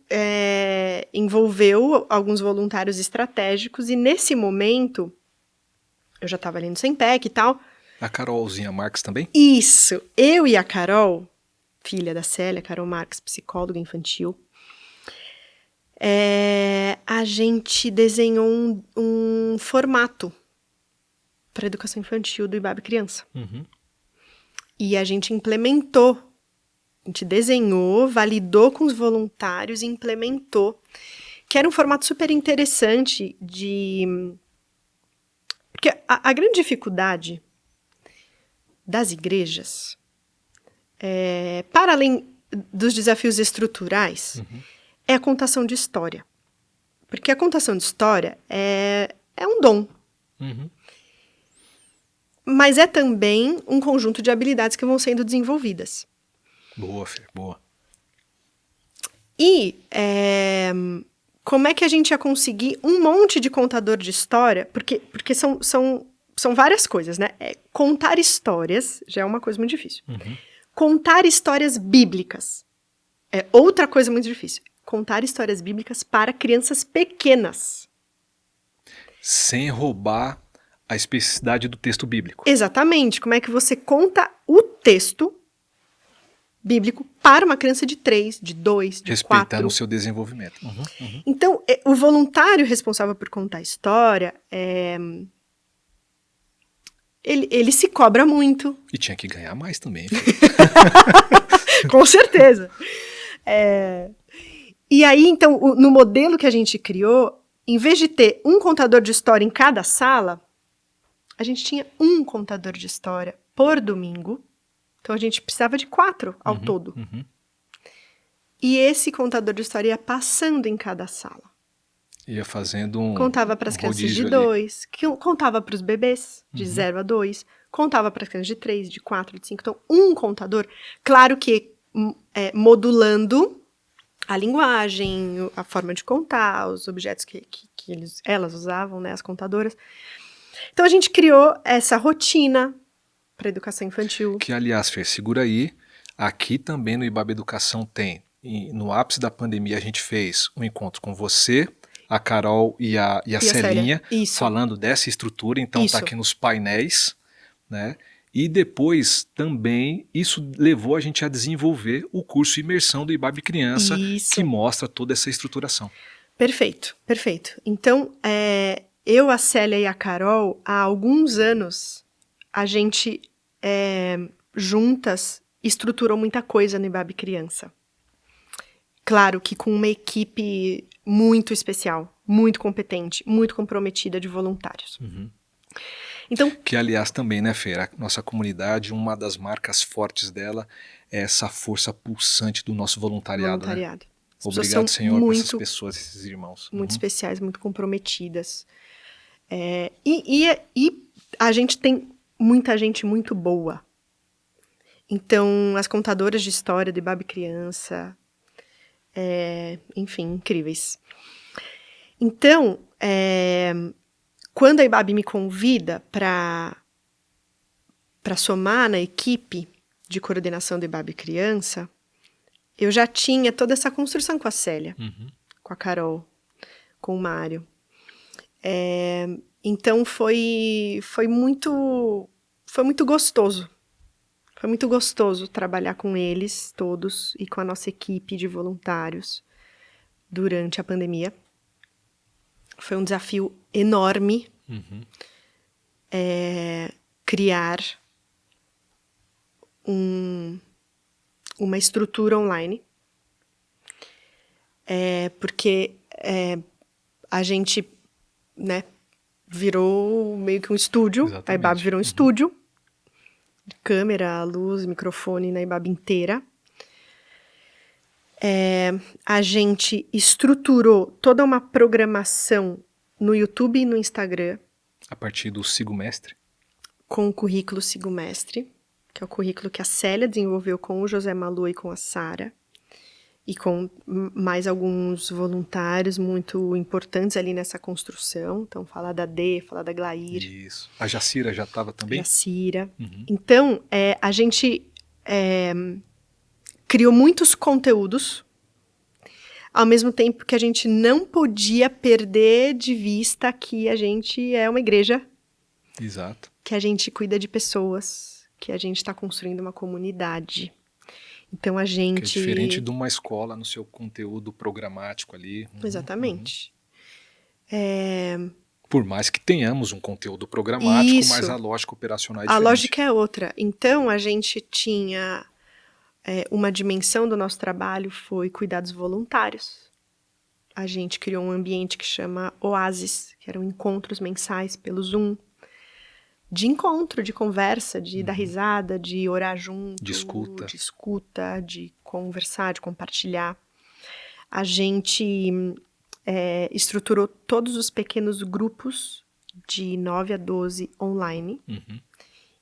envolveu alguns voluntários estratégicos e, nesse momento, eu já estava ali no SEMPEC e tal. A Carolzinha Marques também? Isso. Eu e a Carol, filha da Célia, Carol Marques, psicóloga infantil, a gente desenhou um formato para educação infantil do IBAB Criança. E a gente implementou, a gente desenhou, validou com os voluntários e implementou, que era um formato super interessante Porque a grande dificuldade das igrejas, para além dos desafios estruturais, é a contação de história. Porque a contação de história é um dom. Mas é também um conjunto de habilidades que vão sendo desenvolvidas. Boa, Fê, boa. E como é que a gente ia conseguir um monte de contador de história? Porque são várias coisas, né? Contar histórias já é uma coisa muito difícil. Contar histórias bíblicas é outra coisa muito difícil. Contar histórias bíblicas para crianças pequenas. Sem roubar a especificidade do texto bíblico. Exatamente. Como é que você conta o texto bíblico para uma criança de 3, de 2, de 4. Respeitando o seu desenvolvimento. Então, o voluntário responsável por contar a história, ele se cobra muito. E tinha que ganhar mais também. Com certeza. E aí, então, no modelo que a gente criou, em vez de ter um contador de história em cada sala, a gente tinha um contador de história por domingo. Então, a gente precisava de 4 ao todo. E esse contador de história ia passando em cada sala. Ia fazendo um Contava para as crianças de 2, contava para os bebês de 0 a 2, contava para as crianças de 3, de 4, de 5. Então, um contador, claro que modulando a linguagem, a forma de contar, os objetos que elas usavam, né, as contadoras. Então, a gente criou essa rotina para educação infantil. Que, aliás, Fer, segura aí. Aqui também no IBAB Educação tem, no ápice da pandemia, a gente fez um encontro com você, a Carol e a Celinha, falando dessa estrutura. Então, está aqui nos painéis, né? E depois também isso levou a gente a desenvolver o curso Imersão do IBAB Criança, que mostra toda essa estruturação. Perfeito, perfeito. Então, eu, a Célia e a Carol, há alguns anos, a gente juntas estruturou muita coisa no IBAB Criança. Claro que com uma equipe muito especial, muito competente, muito comprometida de voluntários. Então, que, aliás, também, né, Fer, a nossa comunidade, uma das marcas fortes dela é essa força pulsante do nosso voluntariado. Né? Obrigado, Senhor, por essas pessoas, esses irmãos. Muito especiais, muito comprometidas. E a gente tem muita gente muito boa. Então, as contadoras de história do IBAB Criança, enfim, incríveis. Então, quando a IBAB me convida para somar na equipe de coordenação do IBAB Criança, eu já tinha toda essa construção com a Célia, com a Carol, com o Mário. Então foi muito gostoso. Foi muito gostoso trabalhar com eles todos e com a nossa equipe de voluntários durante a pandemia. Foi um desafio enorme criar uma estrutura online. Porque a gente, né, virou meio que um estúdio. Exatamente. A IBAB virou um estúdio. Câmera, luz, microfone na IBAB inteira. A gente estruturou toda uma programação no YouTube e no Instagram. A partir do Sigo Mestre? Com o currículo Sigo Mestre, que é o currículo que a Célia desenvolveu com o José Malu e com a Sara. E com mais alguns voluntários muito importantes ali nessa construção. Então, falar da Dê, falar da Glair. Isso. A Jacira já estava também? Jacira. Então, a gente criou muitos conteúdos, ao mesmo tempo que a gente não podia perder de vista que a gente é uma igreja. Exato. Que a gente cuida de pessoas, que a gente está construindo uma comunidade. Então a gente... Que é diferente de uma escola no seu conteúdo programático ali. Exatamente. Por mais que tenhamos um conteúdo programático, Isso. mas a lógica operacional é A diferente. lógica é outra. Então, a gente tinha uma dimensão do nosso trabalho foi cuidados voluntários. A gente criou um ambiente que chama Oasis, que eram encontros mensais pelo Zoom, de encontro, de conversa, de dar risada, de orar junto, De escuta. de conversar, de compartilhar. A gente estruturou todos os pequenos grupos de 9 a 12 online.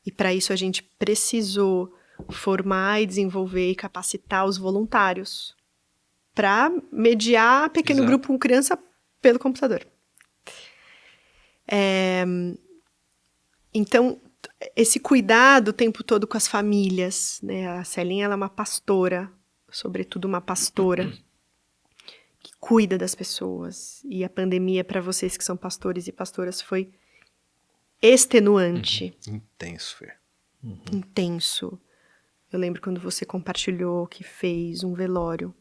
E para isso a gente precisou formar e desenvolver e capacitar os voluntários para mediar pequeno Exato. grupo com criança pelo computador. Então, esse cuidado o tempo todo com as famílias, né? A Celinha, ela é uma pastora, sobretudo uma pastora, que cuida das pessoas. E a pandemia, para vocês que são pastores e pastoras, foi extenuante. Intenso, Fê. Intenso. Eu lembro quando você compartilhou que fez um velório.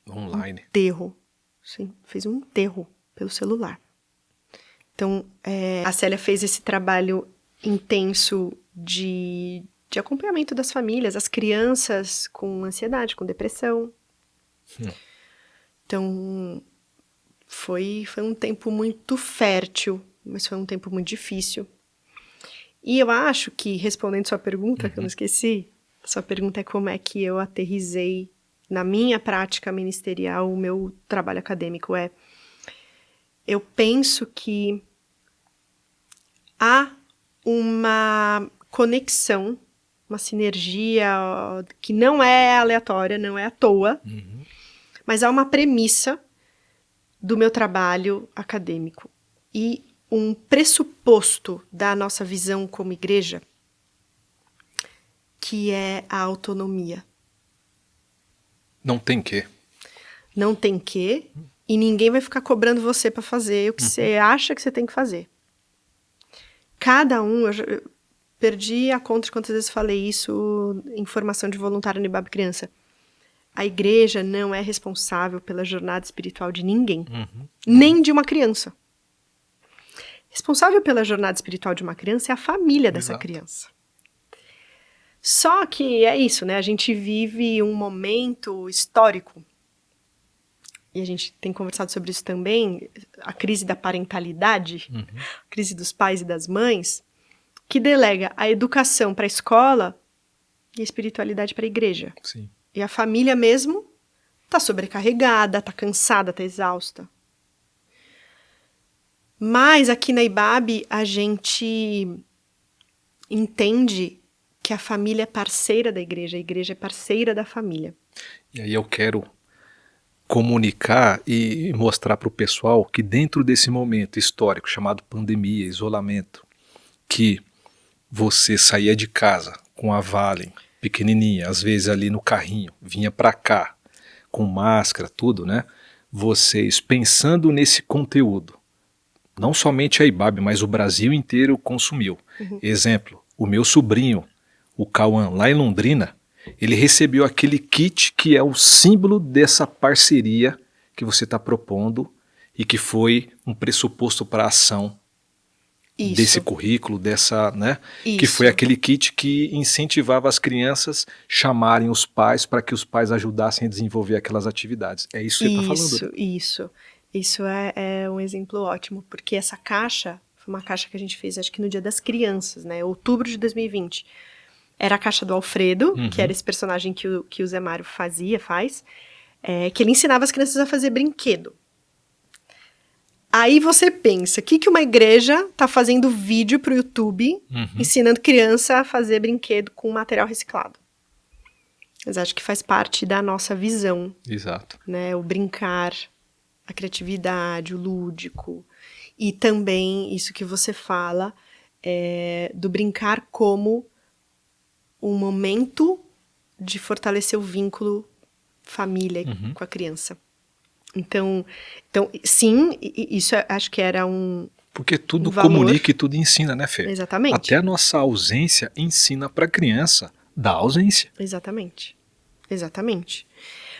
Online. Enterro. Sim, fez um enterro pelo celular. Então, a Célia fez esse trabalho intenso de acompanhamento das famílias, as crianças com ansiedade, com depressão. Então, foi um tempo muito fértil, mas foi um tempo muito difícil. E eu acho que, respondendo sua pergunta, que eu não esqueci, sua pergunta é como é que eu aterrisei na minha prática ministerial o meu trabalho acadêmico. Eu penso que há uma conexão, uma sinergia que não é aleatória, não é à toa, mas há uma premissa do meu trabalho acadêmico e um pressuposto da nossa visão como igreja, que é a autonomia. Não tem quê. Não tem quê, e ninguém vai ficar cobrando você para fazer o que você acha que você tem que fazer. Cada um, eu perdi a conta de quantas vezes falei isso em formação de voluntário no IBAB Criança. A igreja não é responsável pela jornada espiritual de ninguém, nem de uma criança. Responsável pela jornada espiritual de uma criança é a família dessa Exato. criança. Só que é isso, né? A gente vive um momento histórico, e a gente tem conversado sobre isso também, a crise da parentalidade, a crise dos pais e das mães, que delega a educação para a escola e a espiritualidade para a igreja. Sim. E a família mesmo está sobrecarregada, está cansada, está exausta. Mas aqui na IBAB a gente entende que a família é parceira da igreja, a igreja é parceira da família. E aí eu quero comunicar e mostrar para o pessoal que dentro desse momento histórico chamado pandemia, isolamento, que você saía de casa com a Valen pequenininha, às vezes ali no carrinho, vinha para cá com máscara, tudo, né? Vocês pensando nesse conteúdo, não somente a IBAB, mas o Brasil inteiro consumiu. Exemplo, o meu sobrinho, o Cauã, lá em Londrina, ele recebeu aquele kit que é o símbolo dessa parceria que você está propondo e que foi um pressuposto para a ação desse currículo, dessa, né? Que foi aquele kit que incentivava as crianças chamarem os pais para que os pais ajudassem a desenvolver aquelas atividades. É isso que você está falando. Isso é um exemplo ótimo, porque essa caixa foi uma caixa que a gente fez, acho que no Dia das Crianças, né? Outubro de 2020. Era a caixa do Alfredo, que era esse personagem que o Zé Mário faz, que ele ensinava as crianças a fazer brinquedo. Aí você pensa, o que uma igreja está fazendo vídeo para o YouTube ensinando criança a fazer brinquedo com material reciclado? Mas acho que faz parte da nossa visão. Exato. Né? O brincar, a criatividade, o lúdico. E também isso que você fala, do brincar como um momento de fortalecer o vínculo família com a criança. Então, sim, isso acho que era um Porque tudo valor. comunica e tudo ensina, né, Fê? Exatamente. Até a nossa ausência ensina para a criança da ausência. Exatamente.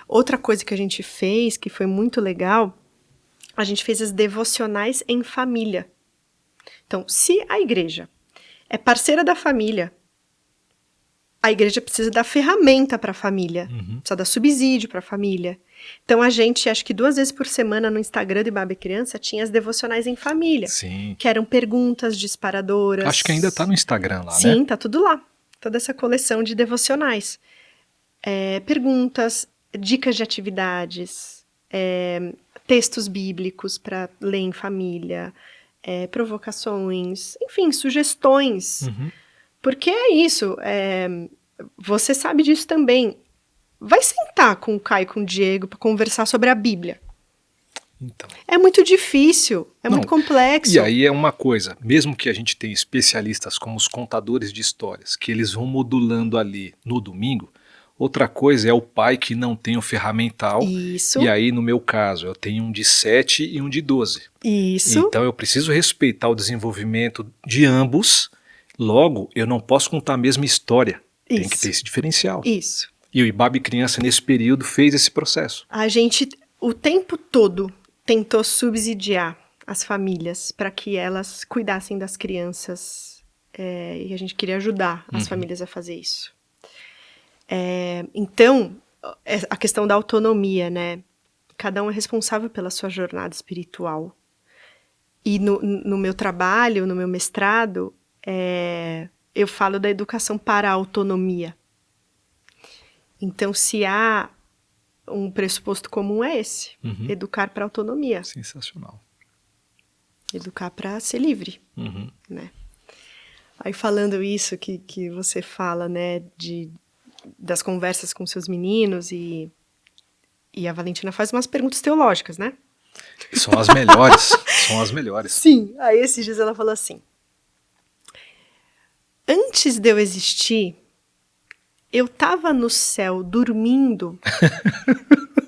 Outra coisa que a gente fez, que foi muito legal, a gente fez as devocionais em família. Então, se a igreja é parceira da família, a igreja precisa dar ferramenta para a família, precisa dar subsídio para a família. Então, a gente, acho que 2 vezes por semana no Instagram de Baba e Criança, tinha as devocionais em família. Sim. Que eram perguntas disparadoras. Acho que ainda tá no Instagram lá, né? Sim, tá tudo lá. Toda essa coleção de devocionais. Perguntas, dicas de atividades, textos bíblicos para ler em família, provocações, enfim, sugestões. Porque é isso, você sabe disso também. Vai sentar com o Caio e com o Diego para conversar sobre a Bíblia. Então. É muito difícil, muito complexo. E aí é uma coisa, mesmo que a gente tenha especialistas como os contadores de histórias, que eles vão modulando ali no domingo, outra coisa é o pai que não tem o ferramental. Isso. E aí, no meu caso, eu tenho um de 7 e um de 12. Isso. Então eu preciso respeitar o desenvolvimento de ambos, logo eu não posso contar a mesma história. Isso. Tem que ter esse diferencial. Isso. E o Ibabe Criança, nesse período, fez esse processo. A gente, o tempo todo, tentou subsidiar as famílias para que elas cuidassem das crianças. E a gente queria ajudar as famílias a fazer isso. Então, a questão da autonomia, né? Cada um é responsável pela sua jornada espiritual. E no meu trabalho, no meu mestrado, eu falo da educação para a autonomia. Então, se há um pressuposto comum é esse, educar para a autonomia. Sensacional. Educar para ser livre, né? Aí falando isso que você fala, né, das conversas com seus meninos e a Valentina faz umas perguntas teológicas, né? São as melhores, são as melhores. Sim, aí esses dias ela falou assim, antes de eu existir, eu tava no céu dormindo,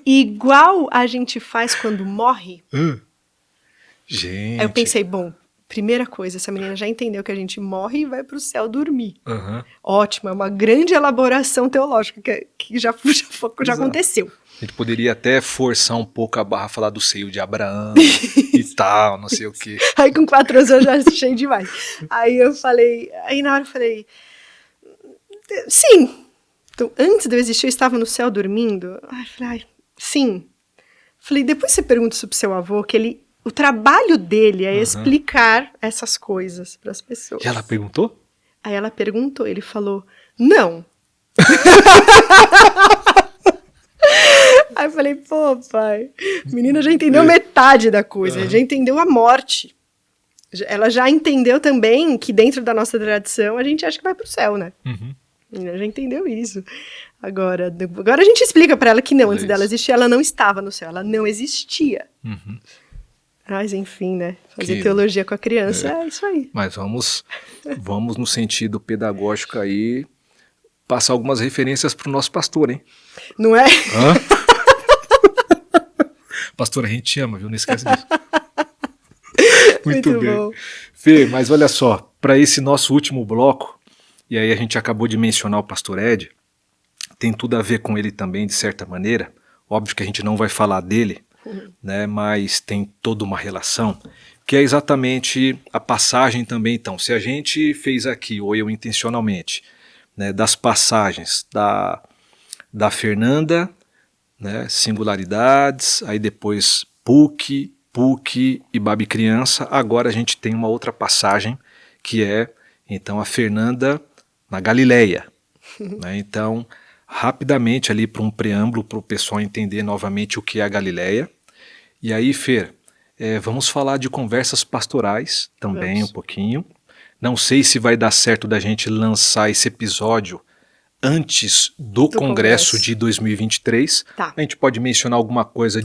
igual a gente faz quando morre. Gente. Aí eu pensei, bom, primeira coisa, essa menina já entendeu que a gente morre e vai pro céu dormir. Ótimo, é uma grande elaboração teológica que já aconteceu. A gente poderia até forçar um pouco a barra, falar do seio de Abraão e tal, não sei o quê. Aí com 4 anos eu já achei demais. Aí na hora eu falei, sim. Então, antes de eu existir, eu estava no céu dormindo. Aí eu falei, sim. Falei, depois você pergunta isso pro seu avô, que o trabalho dele é explicar essas coisas para as pessoas. E ela perguntou? Aí ela perguntou, ele falou, não. Aí eu falei, pô, pai, a menina já entendeu metade da coisa, já entendeu a morte. Ela já entendeu também que dentro da nossa tradição a gente acha que vai pro céu, né? Ela já entendeu isso. Agora a gente explica pra ela que não, antes dela existir, ela não estava no céu, ela não existia. Mas enfim, né? Fazer teologia com a criança é isso aí. Mas vamos no sentido pedagógico aí, passar algumas referências pro nosso pastor, hein? Não é? Pastor, a gente te ama, viu? Não esquece disso. Muito bem. bom. Fê, mas olha só, para esse nosso último bloco, e aí a gente acabou de mencionar o pastor Ed, tem tudo a ver com ele também, de certa maneira. Óbvio que a gente não vai falar dele, né, mas tem toda uma relação, que é exatamente a passagem também. Então, se a gente fez aqui, ou eu intencionalmente, né, das passagens da Fernanda, né, singularidades, aí depois PUC e Babi Criança, agora a gente tem uma outra passagem, que é, então, a Fernanda na Galileia. Né? Então, rapidamente ali para um preâmbulo, para o pessoal entender novamente o que é a Galileia. E aí, Fer, vamos falar de conversas pastorais também um pouquinho. Não sei se vai dar certo da gente lançar esse episódio antes do Congresso de 2023. Tá. A gente pode mencionar alguma coisa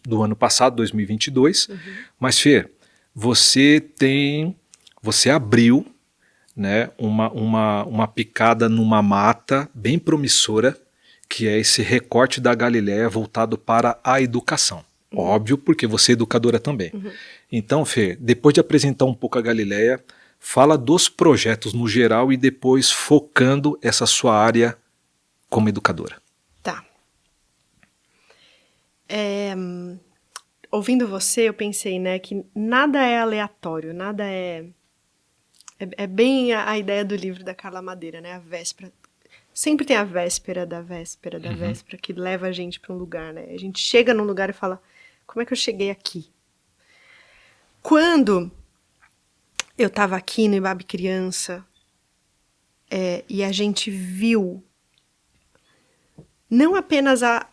do ano passado, 2022. Mas, Fer, você abriu, né, uma picada numa mata bem promissora, que é esse recorte da Galileia voltado para a educação. Óbvio, porque você é educadora também. Então, Fê, depois de apresentar um pouco a Galileia, fala dos projetos no geral e depois focando essa sua área como educadora. Tá. Ouvindo você, eu pensei, né, que nada é aleatório, nada é É bem a ideia do livro da Carla Madeira, né? A véspera. Sempre tem a véspera da véspera da véspera que leva a gente para um lugar, né? A gente chega num lugar e fala, como é que eu cheguei aqui? Quando eu estava aqui no Ibabe Criança, e a gente viu não apenas a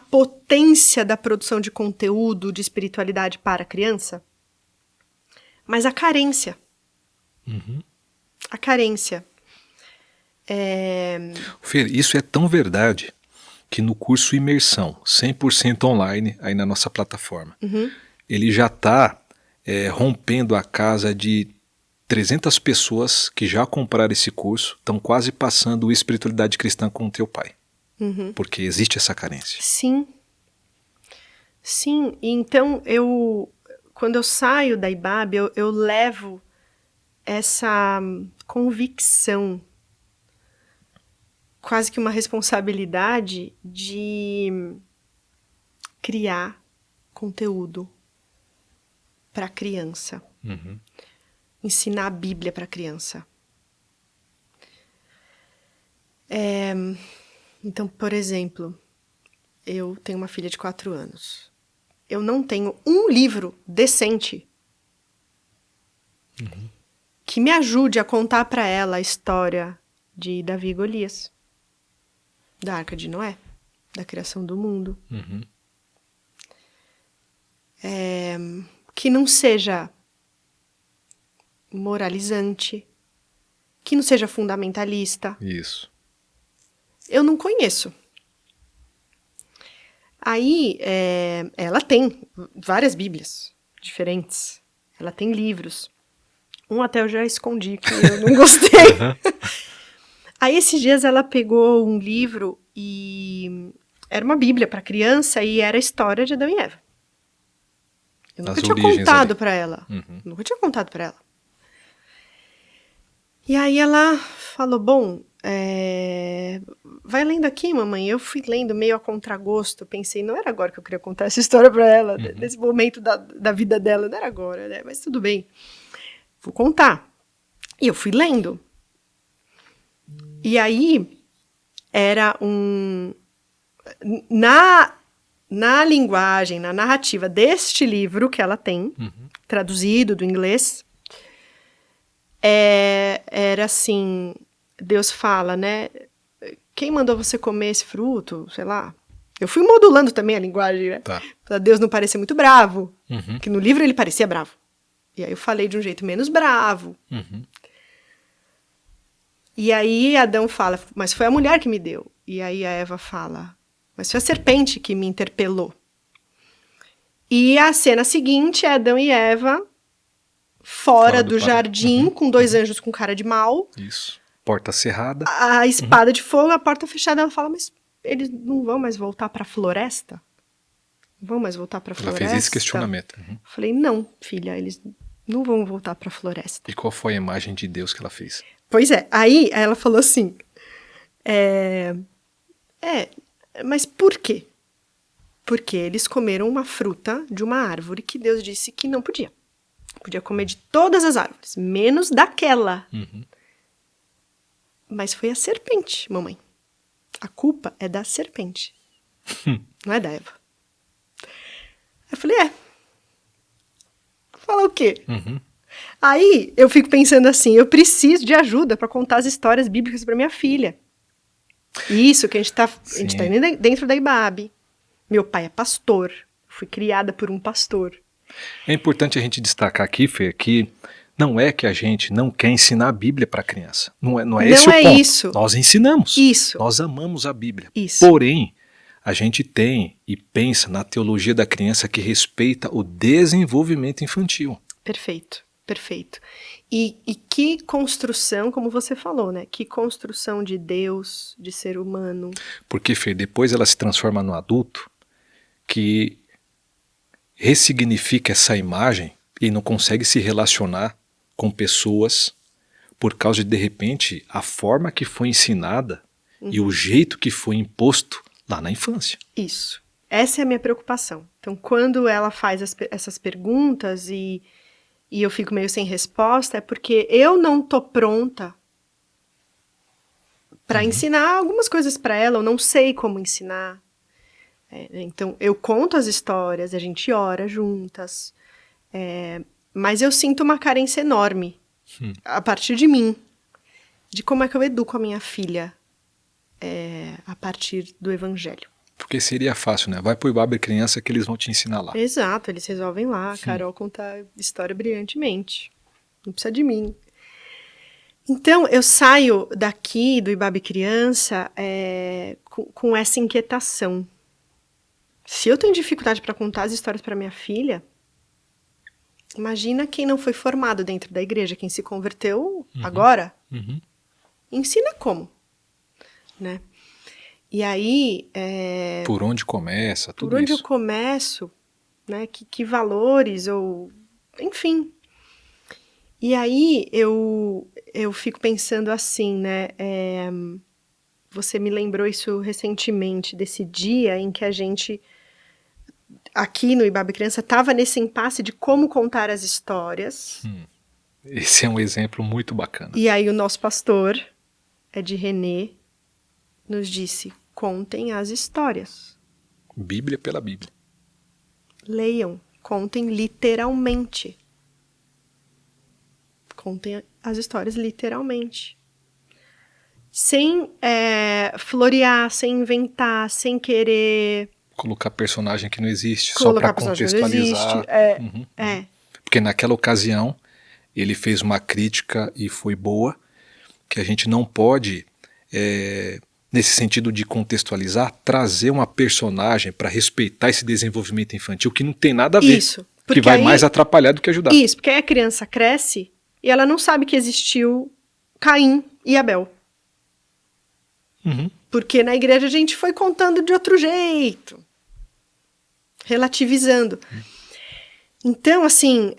potência da produção de conteúdo de espiritualidade para a criança, mas a carência. A carência. Fer, isso é tão verdade que no curso Imersão, 100% online, aí na nossa plataforma, ele já está rompendo a casa de 300 pessoas que já compraram esse curso, estão quase passando o Espiritualidade Cristã com o teu pai. Porque existe essa carência. Sim. Sim. Então, quando eu saio da Ibabe, eu levo essa convicção, quase que uma responsabilidade de criar conteúdo para criança. Ensinar a Bíblia para criança. Então, por exemplo, eu tenho uma filha de 4 anos. Eu não tenho um livro decente que me ajude a contar para ela a história de Davi e Golias, da Arca de Noé, da criação do mundo. Que não seja moralizante, que não seja fundamentalista. Isso. Eu não conheço. Aí, ela tem várias Bíblias diferentes. Ela tem livros. Um até eu já escondi, que eu não gostei. Aí, esses dias, ela pegou um livro e era uma Bíblia para criança e era a história de Adão e Eva. Eu nunca tinha contado para ela. Nunca tinha contado para ela. E aí ela falou, bom, vai lendo aqui, mamãe. Eu fui lendo meio a contragosto. Pensei, não era agora que eu queria contar essa história para ela, nesse momento da vida dela. Não era agora, né? Mas tudo bem. Vou contar. E eu fui lendo. E aí, era na linguagem, na narrativa deste livro que ela tem, traduzido do inglês, era assim, Deus fala, né? Quem mandou você comer esse fruto? Sei lá. Eu fui modulando também a linguagem, né? Tá. Pra Deus não parecer muito bravo. Que no livro ele parecia bravo. E aí eu falei de um jeito menos bravo. E aí Adão fala, mas foi a mulher que me deu. E aí a Eva fala, mas foi a serpente que me interpelou. E a cena seguinte é Adão e Eva fora do jardim, com 2 anjos com cara de mal. Isso. Porta cerrada. A espada de fogo, a porta fechada. Ela fala, mas eles não vão mais voltar para a floresta? Não vão mais voltar para a floresta? Ela fez esse questionamento. Falei, não, filha, eles não vão voltar para a floresta. E qual foi a imagem de Deus que ela fez? Pois é. Aí ela falou assim, mas por quê? Porque eles comeram uma fruta de uma árvore que Deus disse que não podia. Podia comer de todas as árvores, menos daquela. Mas foi a serpente, mamãe. A culpa é da serpente. Não é da Eva. Eu falei, Fala o quê? Aí eu fico pensando assim, eu preciso de ajuda para contar as histórias bíblicas para minha filha. Isso que a gente tá indo dentro da Ibabe. Meu pai é pastor. Fui criada por um pastor. É importante a gente destacar aqui, Fer, que não é que a gente não quer ensinar a Bíblia para a criança. Não é esse o ponto. Isso. Nós ensinamos. Isso. Nós amamos a Bíblia. Isso. Porém, a gente tem e pensa na teologia da criança que respeita o desenvolvimento infantil. Perfeito, perfeito. E que construção, como você falou, né? Que construção de Deus, de ser humano. Porque, Fer, depois ela se transforma no adulto que ressignifica essa imagem e não consegue se relacionar com pessoas por causa de repente, a forma que foi ensinada e o jeito que foi imposto lá na infância. Isso. Essa é a minha preocupação. Então, quando ela faz essas perguntas e e eu fico meio sem resposta, é porque eu não tô pronta para ensinar algumas coisas para ela, eu não sei como ensinar. Então, eu conto as histórias, a gente ora juntas, mas eu sinto uma carência enorme a partir de mim, de como é que eu educo a minha filha a partir do evangelho. Porque seria fácil, né? Vai pro Ibabe Criança que eles vão te ensinar lá. Exato, eles resolvem lá, a Carol conta a história brilhantemente, não precisa de mim. Então, eu saio daqui do Ibabe Criança com essa inquietação. Se eu tenho dificuldade para contar as histórias para minha filha, imagina quem não foi formado dentro da igreja, quem se converteu agora. Ensina como, né? E aí... Por onde começa, tudo por onde isso. eu começo, né? Que valores, ou... Enfim. E aí, eu fico pensando assim, né? Você me lembrou isso recentemente, desse dia em que a gente, aqui no Ibabe Criança, estava nesse impasse de como contar as histórias. Esse é um exemplo muito bacana. E aí o nosso pastor, Ed René, nos disse, contem as histórias. Bíblia pela Bíblia. Leiam, contem literalmente. Contem as histórias literalmente. Sem florear, sem inventar, sem querer... Colocar personagem que não existe, só Colocar para personagem que não contextualizar. existe. Porque naquela ocasião, ele fez uma crítica e foi boa, que a gente não pode, nesse sentido de contextualizar, trazer uma personagem para respeitar esse desenvolvimento infantil que não tem nada a ver. Isso. Que vai mais atrapalhar do que ajudar. Isso, porque aí a criança cresce e ela não sabe que existiu Caim e Abel. Porque na igreja a gente foi contando de outro jeito. Relativizando. Então, assim,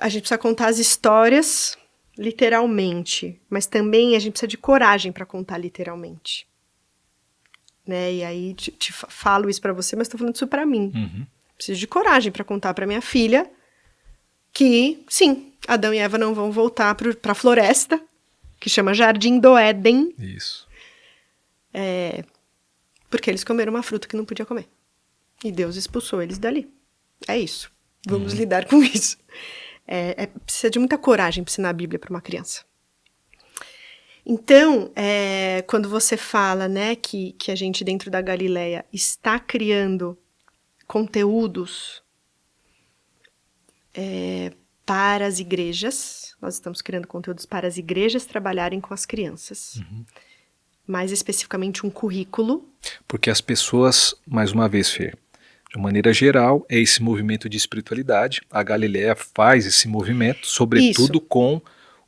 a gente precisa contar as histórias literalmente, mas também a gente precisa de coragem para contar literalmente. Né? E aí te falo isso para você, mas estou falando isso para mim. Preciso de coragem para contar para minha filha que, sim, Adão e Eva não vão voltar para a floresta, que chama Jardim do Éden. Isso. Porque eles comeram uma fruta que não podia comer. E Deus expulsou eles dali. É isso. Vamos lidar com isso. Precisa de muita coragem para ensinar a Bíblia para uma criança. Então, quando você fala, né, que a gente dentro da Galileia está criando conteúdos para as igrejas, nós estamos criando conteúdos para as igrejas trabalharem com as crianças. Mais especificamente um currículo. Porque as pessoas, mais uma vez, Fê, de maneira geral, é esse movimento de espiritualidade. A Galileia faz esse movimento, sobretudo com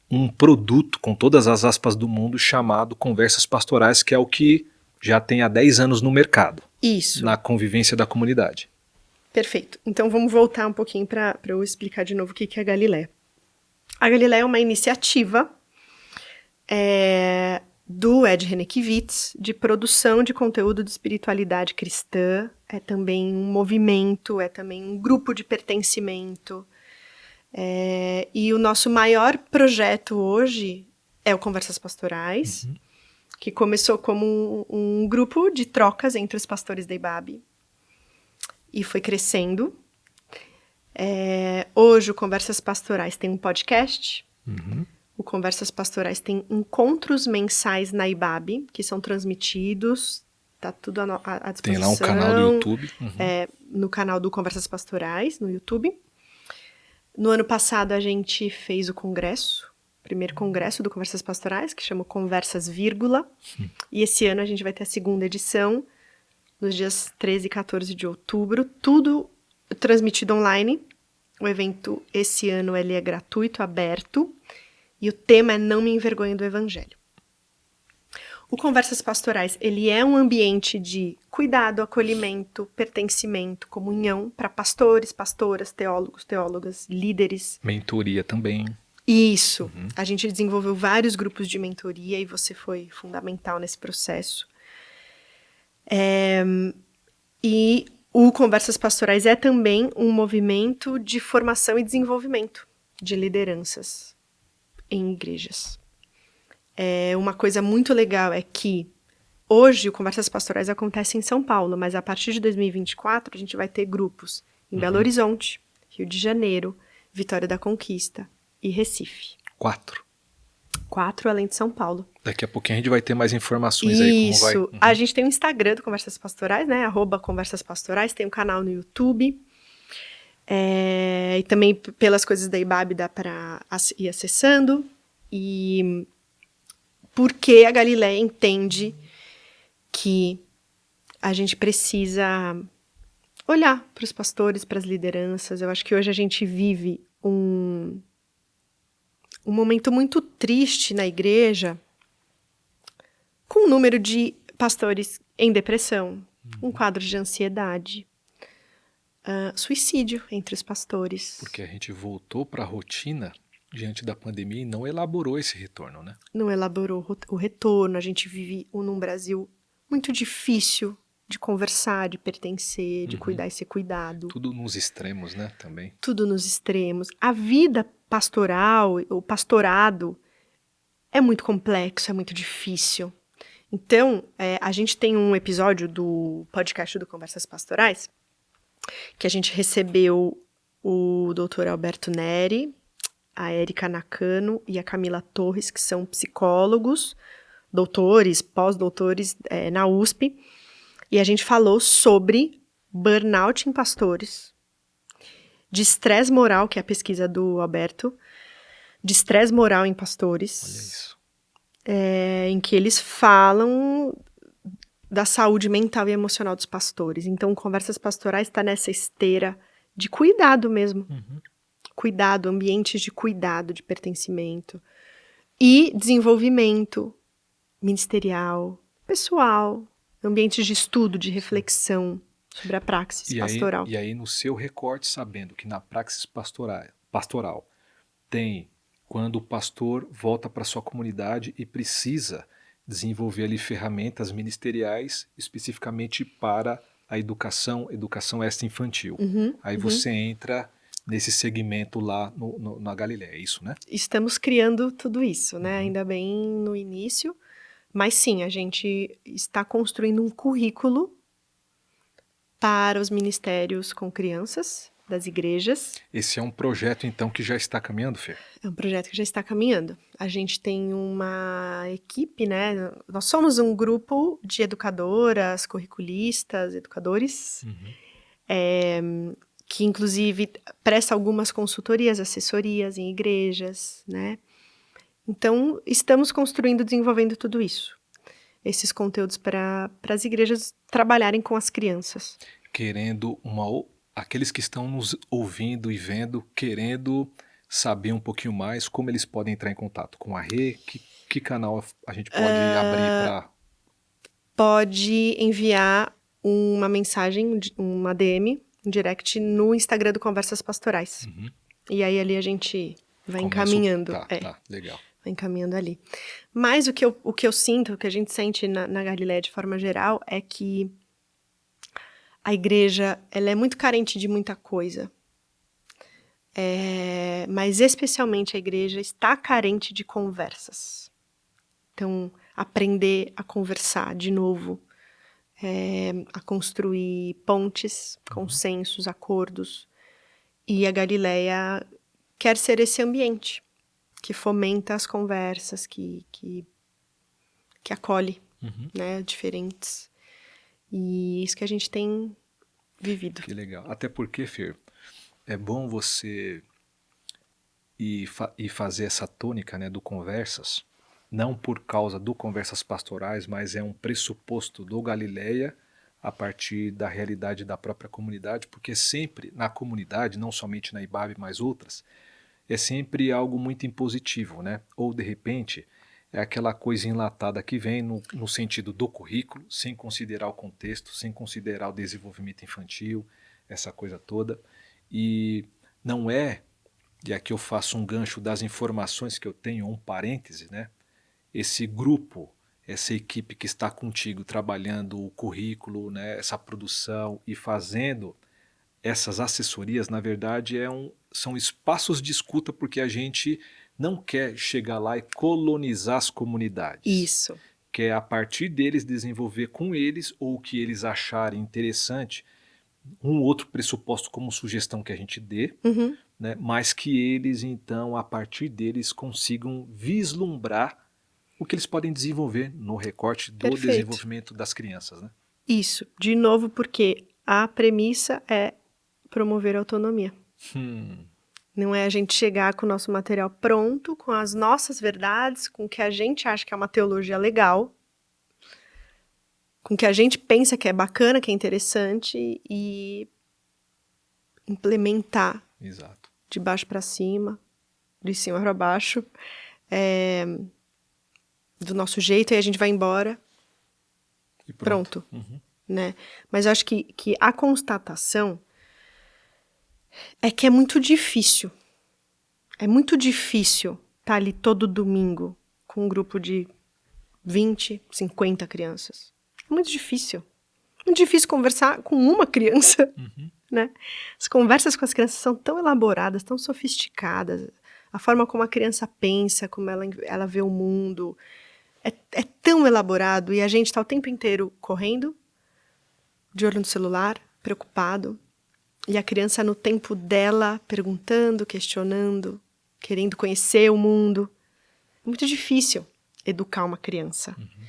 um produto, com todas as aspas do mundo, chamado Conversas Pastorais, que é o que já tem há 10 anos no mercado. Isso. Na convivência da comunidade. Perfeito. Então vamos voltar um pouquinho para eu explicar de novo o que é a Galileia. A Galileia é uma iniciativa do Ed Renekiewicz de produção de conteúdo de espiritualidade cristã. É também um movimento, é também um grupo de pertencimento. E o nosso maior projeto hoje é o Conversas Pastorais, que começou como um grupo de trocas entre os pastores da Ibabe e foi crescendo. Hoje o Conversas Pastorais tem um podcast. O Conversas Pastorais tem encontros mensais na Ibabe, que são transmitidos, tá tudo à disposição. Tem lá um canal do YouTube. No canal do Conversas Pastorais, no YouTube. No ano passado a gente fez o primeiro congresso do Conversas Pastorais, que chama Conversas Vírgula. E esse ano a gente vai ter a segunda edição, nos dias 13 e 14 de outubro, tudo transmitido online. O evento esse ano ele é gratuito, aberto, e o tema é Não Me Envergonhe do Evangelho. O Conversas Pastorais, ele é um ambiente de cuidado, acolhimento, pertencimento, comunhão para pastores, pastoras, teólogos, teólogas, líderes. Mentoria também. Isso. A gente desenvolveu vários grupos de mentoria e você foi fundamental nesse processo. E O Conversas Pastorais é também um movimento de formação e desenvolvimento de lideranças em igrejas. Uma coisa muito legal é que hoje o Conversas Pastorais acontece em São Paulo, mas a partir de 2024 a gente vai ter grupos em Belo Horizonte, Rio de Janeiro, Vitória da Conquista e Recife. 4. 4 além de São Paulo. Daqui a pouquinho a gente vai ter mais informações aí como vai. Isso. A gente tem o Instagram do Conversas Pastorais, né? @Conversas Pastorais. Tem um canal no YouTube. E também pelas coisas da IBAB dá para ir acessando. E porque a Galileia entende que a gente precisa olhar para os pastores, para as lideranças. Eu acho que hoje a gente vive um momento muito triste na igreja, com o número de pastores em depressão, um quadro de ansiedade, suicídio entre os pastores. Porque a gente voltou para a rotina diante da pandemia e não elaborou esse retorno, né? Não elaborou o retorno. A gente vive num Brasil muito difícil de conversar, de pertencer, de cuidar e ser cuidado. Tudo nos extremos, né, também. Tudo nos extremos. A vida pastoral, o pastorado, é muito complexo, é muito difícil. Então, a gente tem um episódio do podcast do Conversas Pastorais, que a gente recebeu o Dr. Alberto Neri, a Érica Nakano e a Camila Torres, que são psicólogos, doutores, pós-doutores na USP, e a gente falou sobre burnout em pastores, de estresse moral, que é a pesquisa do Alberto, de estresse moral em pastores. Olha isso. Em que eles falam da saúde mental e emocional dos pastores. Então, Conversas Pastorais está nessa esteira de cuidado mesmo. Cuidado, ambientes de cuidado, de pertencimento. E desenvolvimento ministerial, pessoal, ambientes de estudo, de reflexão sobre a praxis pastoral. E aí, no seu recorte, sabendo que na praxis pastoral tem quando o pastor volta para sua comunidade e precisa desenvolver ali ferramentas ministeriais especificamente para a educação extra-infantil. Aí você entra nesse segmento lá na Galileia, é isso, né? Estamos criando tudo isso, né? Ainda bem no início, mas sim, a gente está construindo um currículo para os ministérios com crianças das igrejas. Esse é um projeto, então, que já está caminhando, Fê? É um projeto que já está caminhando. A gente tem uma equipe, né? Nós somos um grupo de educadoras, curriculistas, educadores, que inclusive presta algumas consultorias, assessorias em igrejas, né? Então, estamos construindo, desenvolvendo tudo isso. Esses conteúdos para as igrejas trabalharem com as crianças. Querendo aqueles que estão nos ouvindo e vendo, querendo saber um pouquinho mais como eles podem entrar em contato com a Rê, que canal a gente pode abrir para... Pode enviar uma mensagem, uma DM, um direct no Instagram do Conversas Pastorais. E aí ali a gente vai encaminhando. Tá, legal. Vai encaminhando ali. Mas o que eu sinto, o que a gente sente na Galileia de forma geral, é que a igreja ela é muito carente de muita coisa. Mas especialmente a igreja está carente de conversas. Então, aprender a conversar de novo, a construir pontes, consensos, acordos. E a Galileia quer ser esse ambiente que fomenta as conversas, que acolhe, né, diferentes. E isso que a gente tem vivido. Que legal. Até porque, Fer, é bom você ir fazer essa tônica, né, do Conversas, não por causa do Conversas Pastorais, mas é um pressuposto do Galileia a partir da realidade da própria comunidade, porque sempre na comunidade, não somente na IBAB, mas outras, é sempre algo muito impositivo, né? Ou, de repente, é aquela coisa enlatada que vem no sentido do currículo, sem considerar o contexto, sem considerar o desenvolvimento infantil, essa coisa toda. E não é, e aqui eu faço um gancho das informações que eu tenho, um parêntese, né? Esse grupo essa equipe que está contigo trabalhando o currículo, né, essa produção e fazendo essas assessorias, na verdade, são espaços de escuta porque a gente não quer chegar lá e colonizar as comunidades. Isso. Quer, a partir deles, desenvolver com eles ou o que eles acharem interessante, um outro pressuposto como sugestão que a gente dê, Uhum. né, mas que eles, então, a partir deles, consigam vislumbrar o que eles podem desenvolver no recorte do Perfeito. desenvolvimento das crianças, né? Isso. De novo, porque a premissa é promover a autonomia. Não é a gente chegar com o nosso material pronto, com as nossas verdades, com o que a gente acha que é uma teologia legal, com o que a gente pensa que é bacana, que é interessante, e implementar Exato. de baixo para cima, de cima para baixo, do nosso jeito, e a gente vai embora, E pronto. Uhum. Né? Mas eu acho que a constatação é que é muito difícil. É muito difícil estar ali todo domingo com um grupo de 20, 50 crianças. É muito difícil. Muito difícil conversar com uma criança. Uhum. Né? As conversas com as crianças são tão elaboradas, tão sofisticadas. A forma como a criança pensa, como ela vê o mundo, é tão elaborado. E a gente está o tempo inteiro correndo, de olho no celular, preocupado. E a criança, no tempo dela, perguntando, questionando, querendo conhecer o mundo. É muito difícil educar uma criança. Uhum.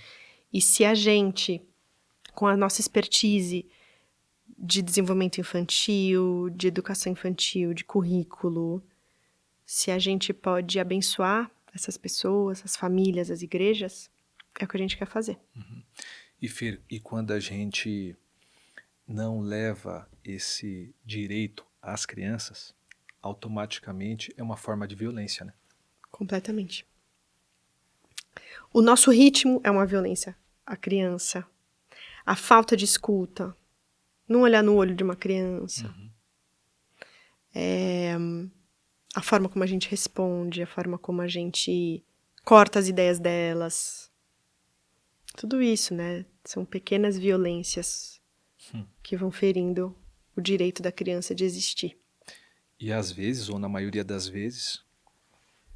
E se a gente, com a nossa expertise de desenvolvimento infantil, de educação infantil, de currículo, se a gente pode abençoar essas pessoas, as famílias, as igrejas, é o que a gente quer fazer. Uhum. E Fer, e quando a gente não leva esse direito às crianças, automaticamente é uma forma de violência, né? Completamente. O nosso ritmo é uma violência à criança. A falta de escuta, não olhar no olho de uma criança. A forma como a gente responde, a forma como a gente corta as ideias delas. Tudo isso, né? São pequenas violências que vão ferindo o direito da criança de existir. E às vezes, ou na maioria das vezes,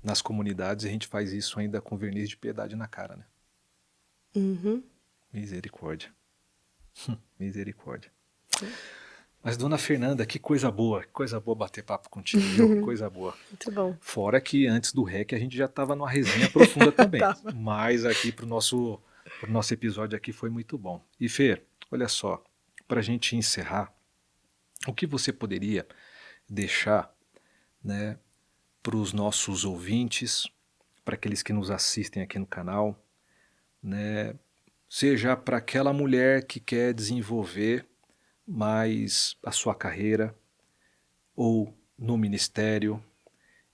nas comunidades a gente faz isso ainda com verniz de piedade na cara, né? Uhum. Misericórdia. Misericórdia. Mas, dona Fernanda, que coisa boa bater papo contigo, viu? Coisa boa. Muito bom. Fora que antes do REC a gente já estava numa resenha profunda também. Tava. Mas aqui pro nosso episódio aqui foi muito bom. E Fer, olha só, para a gente encerrar, o que você poderia deixar, né, para os nossos ouvintes, para aqueles que nos assistem aqui no canal, né, seja para aquela mulher que quer desenvolver mais a sua carreira ou no ministério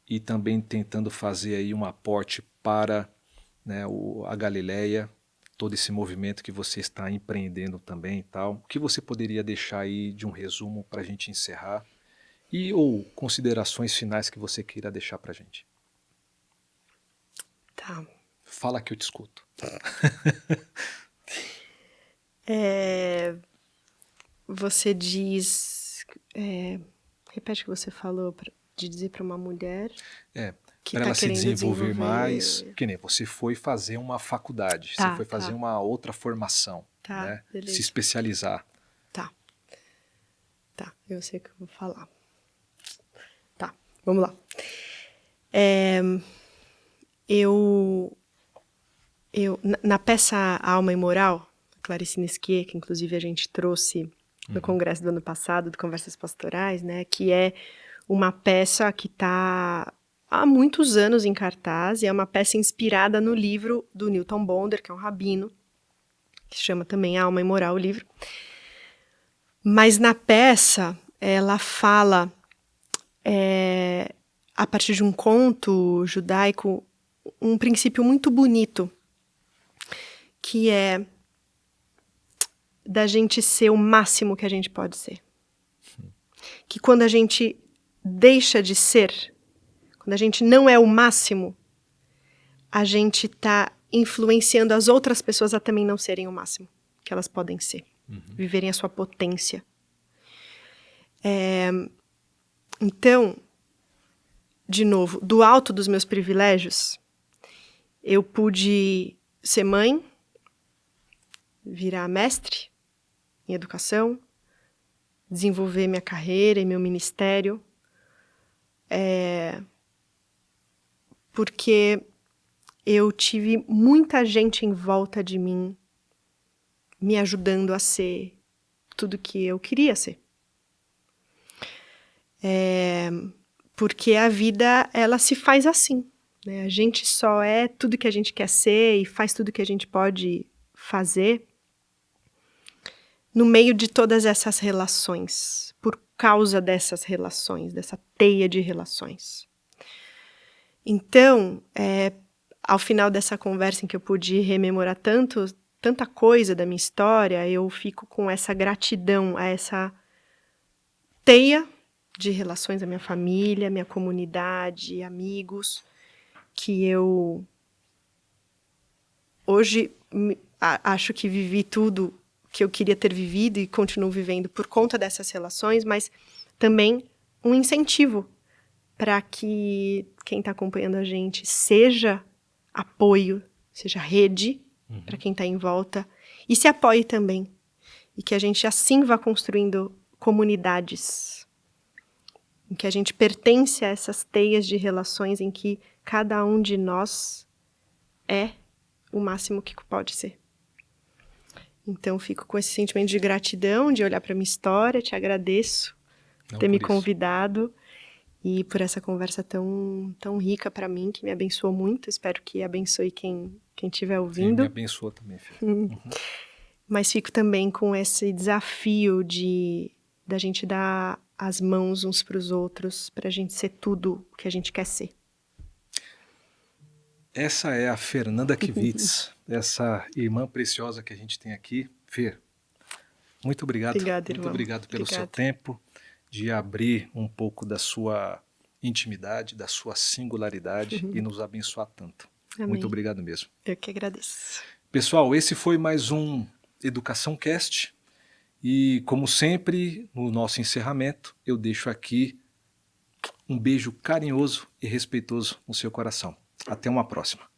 e também tentando fazer aí um aporte para, né, a Galileia, todo esse movimento que você está empreendendo também e tal. O que você poderia deixar aí de um resumo para a gente encerrar? E ou considerações finais que você queira deixar para a gente? Tá. Fala que eu te escuto. Você diz... repete o que você falou, de dizer para uma mulher... que para tá ela se querendo desenvolver mais, que nem você foi fazer uma faculdade, Tá, você foi fazer tá. uma outra formação, Tá, né? beleza. Se especializar. Tá, eu sei o que eu vou falar. Tá, vamos lá. Na peça Alma e Moral, Clarice Nisquier, que inclusive a gente trouxe no congresso do ano passado, do Conversas Pastorais, né, que é uma peça que está há muitos anos em cartaz, e é uma peça inspirada no livro do Newton Bonder, que é um rabino, que se chama também Alma e Moral, o livro. Mas na peça, ela fala, a partir de um conto judaico, um princípio muito bonito, que é da gente ser o máximo que a gente pode ser. Que quando a gente deixa de ser, quando a gente não é o máximo, a gente está influenciando as outras pessoas a também não serem o máximo que elas podem ser. Viverem a sua potência. Então, de novo, do alto dos meus privilégios, eu pude ser mãe, virar mestre em educação, desenvolver minha carreira e meu ministério, porque eu tive muita gente em volta de mim me ajudando a ser tudo que eu queria ser. Porque a vida, ela se faz assim, né? A gente só é tudo que a gente quer ser e faz tudo que a gente pode fazer no meio de todas essas relações, por causa dessas relações, dessa teia de relações. Então, ao final dessa conversa em que eu pude rememorar tanta coisa da minha história, eu fico com essa gratidão a essa teia de relações, a minha família, minha comunidade, amigos, que eu hoje acho que vivi tudo que eu queria ter vivido e continuo vivendo por conta dessas relações, mas também um incentivo para que quem está acompanhando a gente seja apoio, seja rede para quem está em volta e se apoie também. E que a gente assim vá construindo comunidades em que a gente pertence a essas teias de relações em que cada um de nós é o máximo que pode ser. Então, fico com esse sentimento de gratidão, de olhar para a minha história, te agradeço por ter me convidado e por essa conversa tão rica para mim, que me abençoou muito. Espero que abençoe quem estiver ouvindo. Sim, me abençoa também, filho. Mas fico também com esse desafio da gente dar as mãos uns para os outros, para a gente ser tudo que a gente quer ser. Essa é a Fernanda Kivitz, essa irmã preciosa que a gente tem aqui. Fê, muito obrigado. Obrigada, irmão. Muito obrigado pelo seu tempo, de abrir um pouco da sua intimidade, da sua singularidade e nos abençoar tanto. Amém. Muito obrigado mesmo. Eu que agradeço. Pessoal, esse foi mais um Educação Cast. E, como sempre, no nosso encerramento, eu deixo aqui um beijo carinhoso e respeitoso no seu coração. Até uma próxima.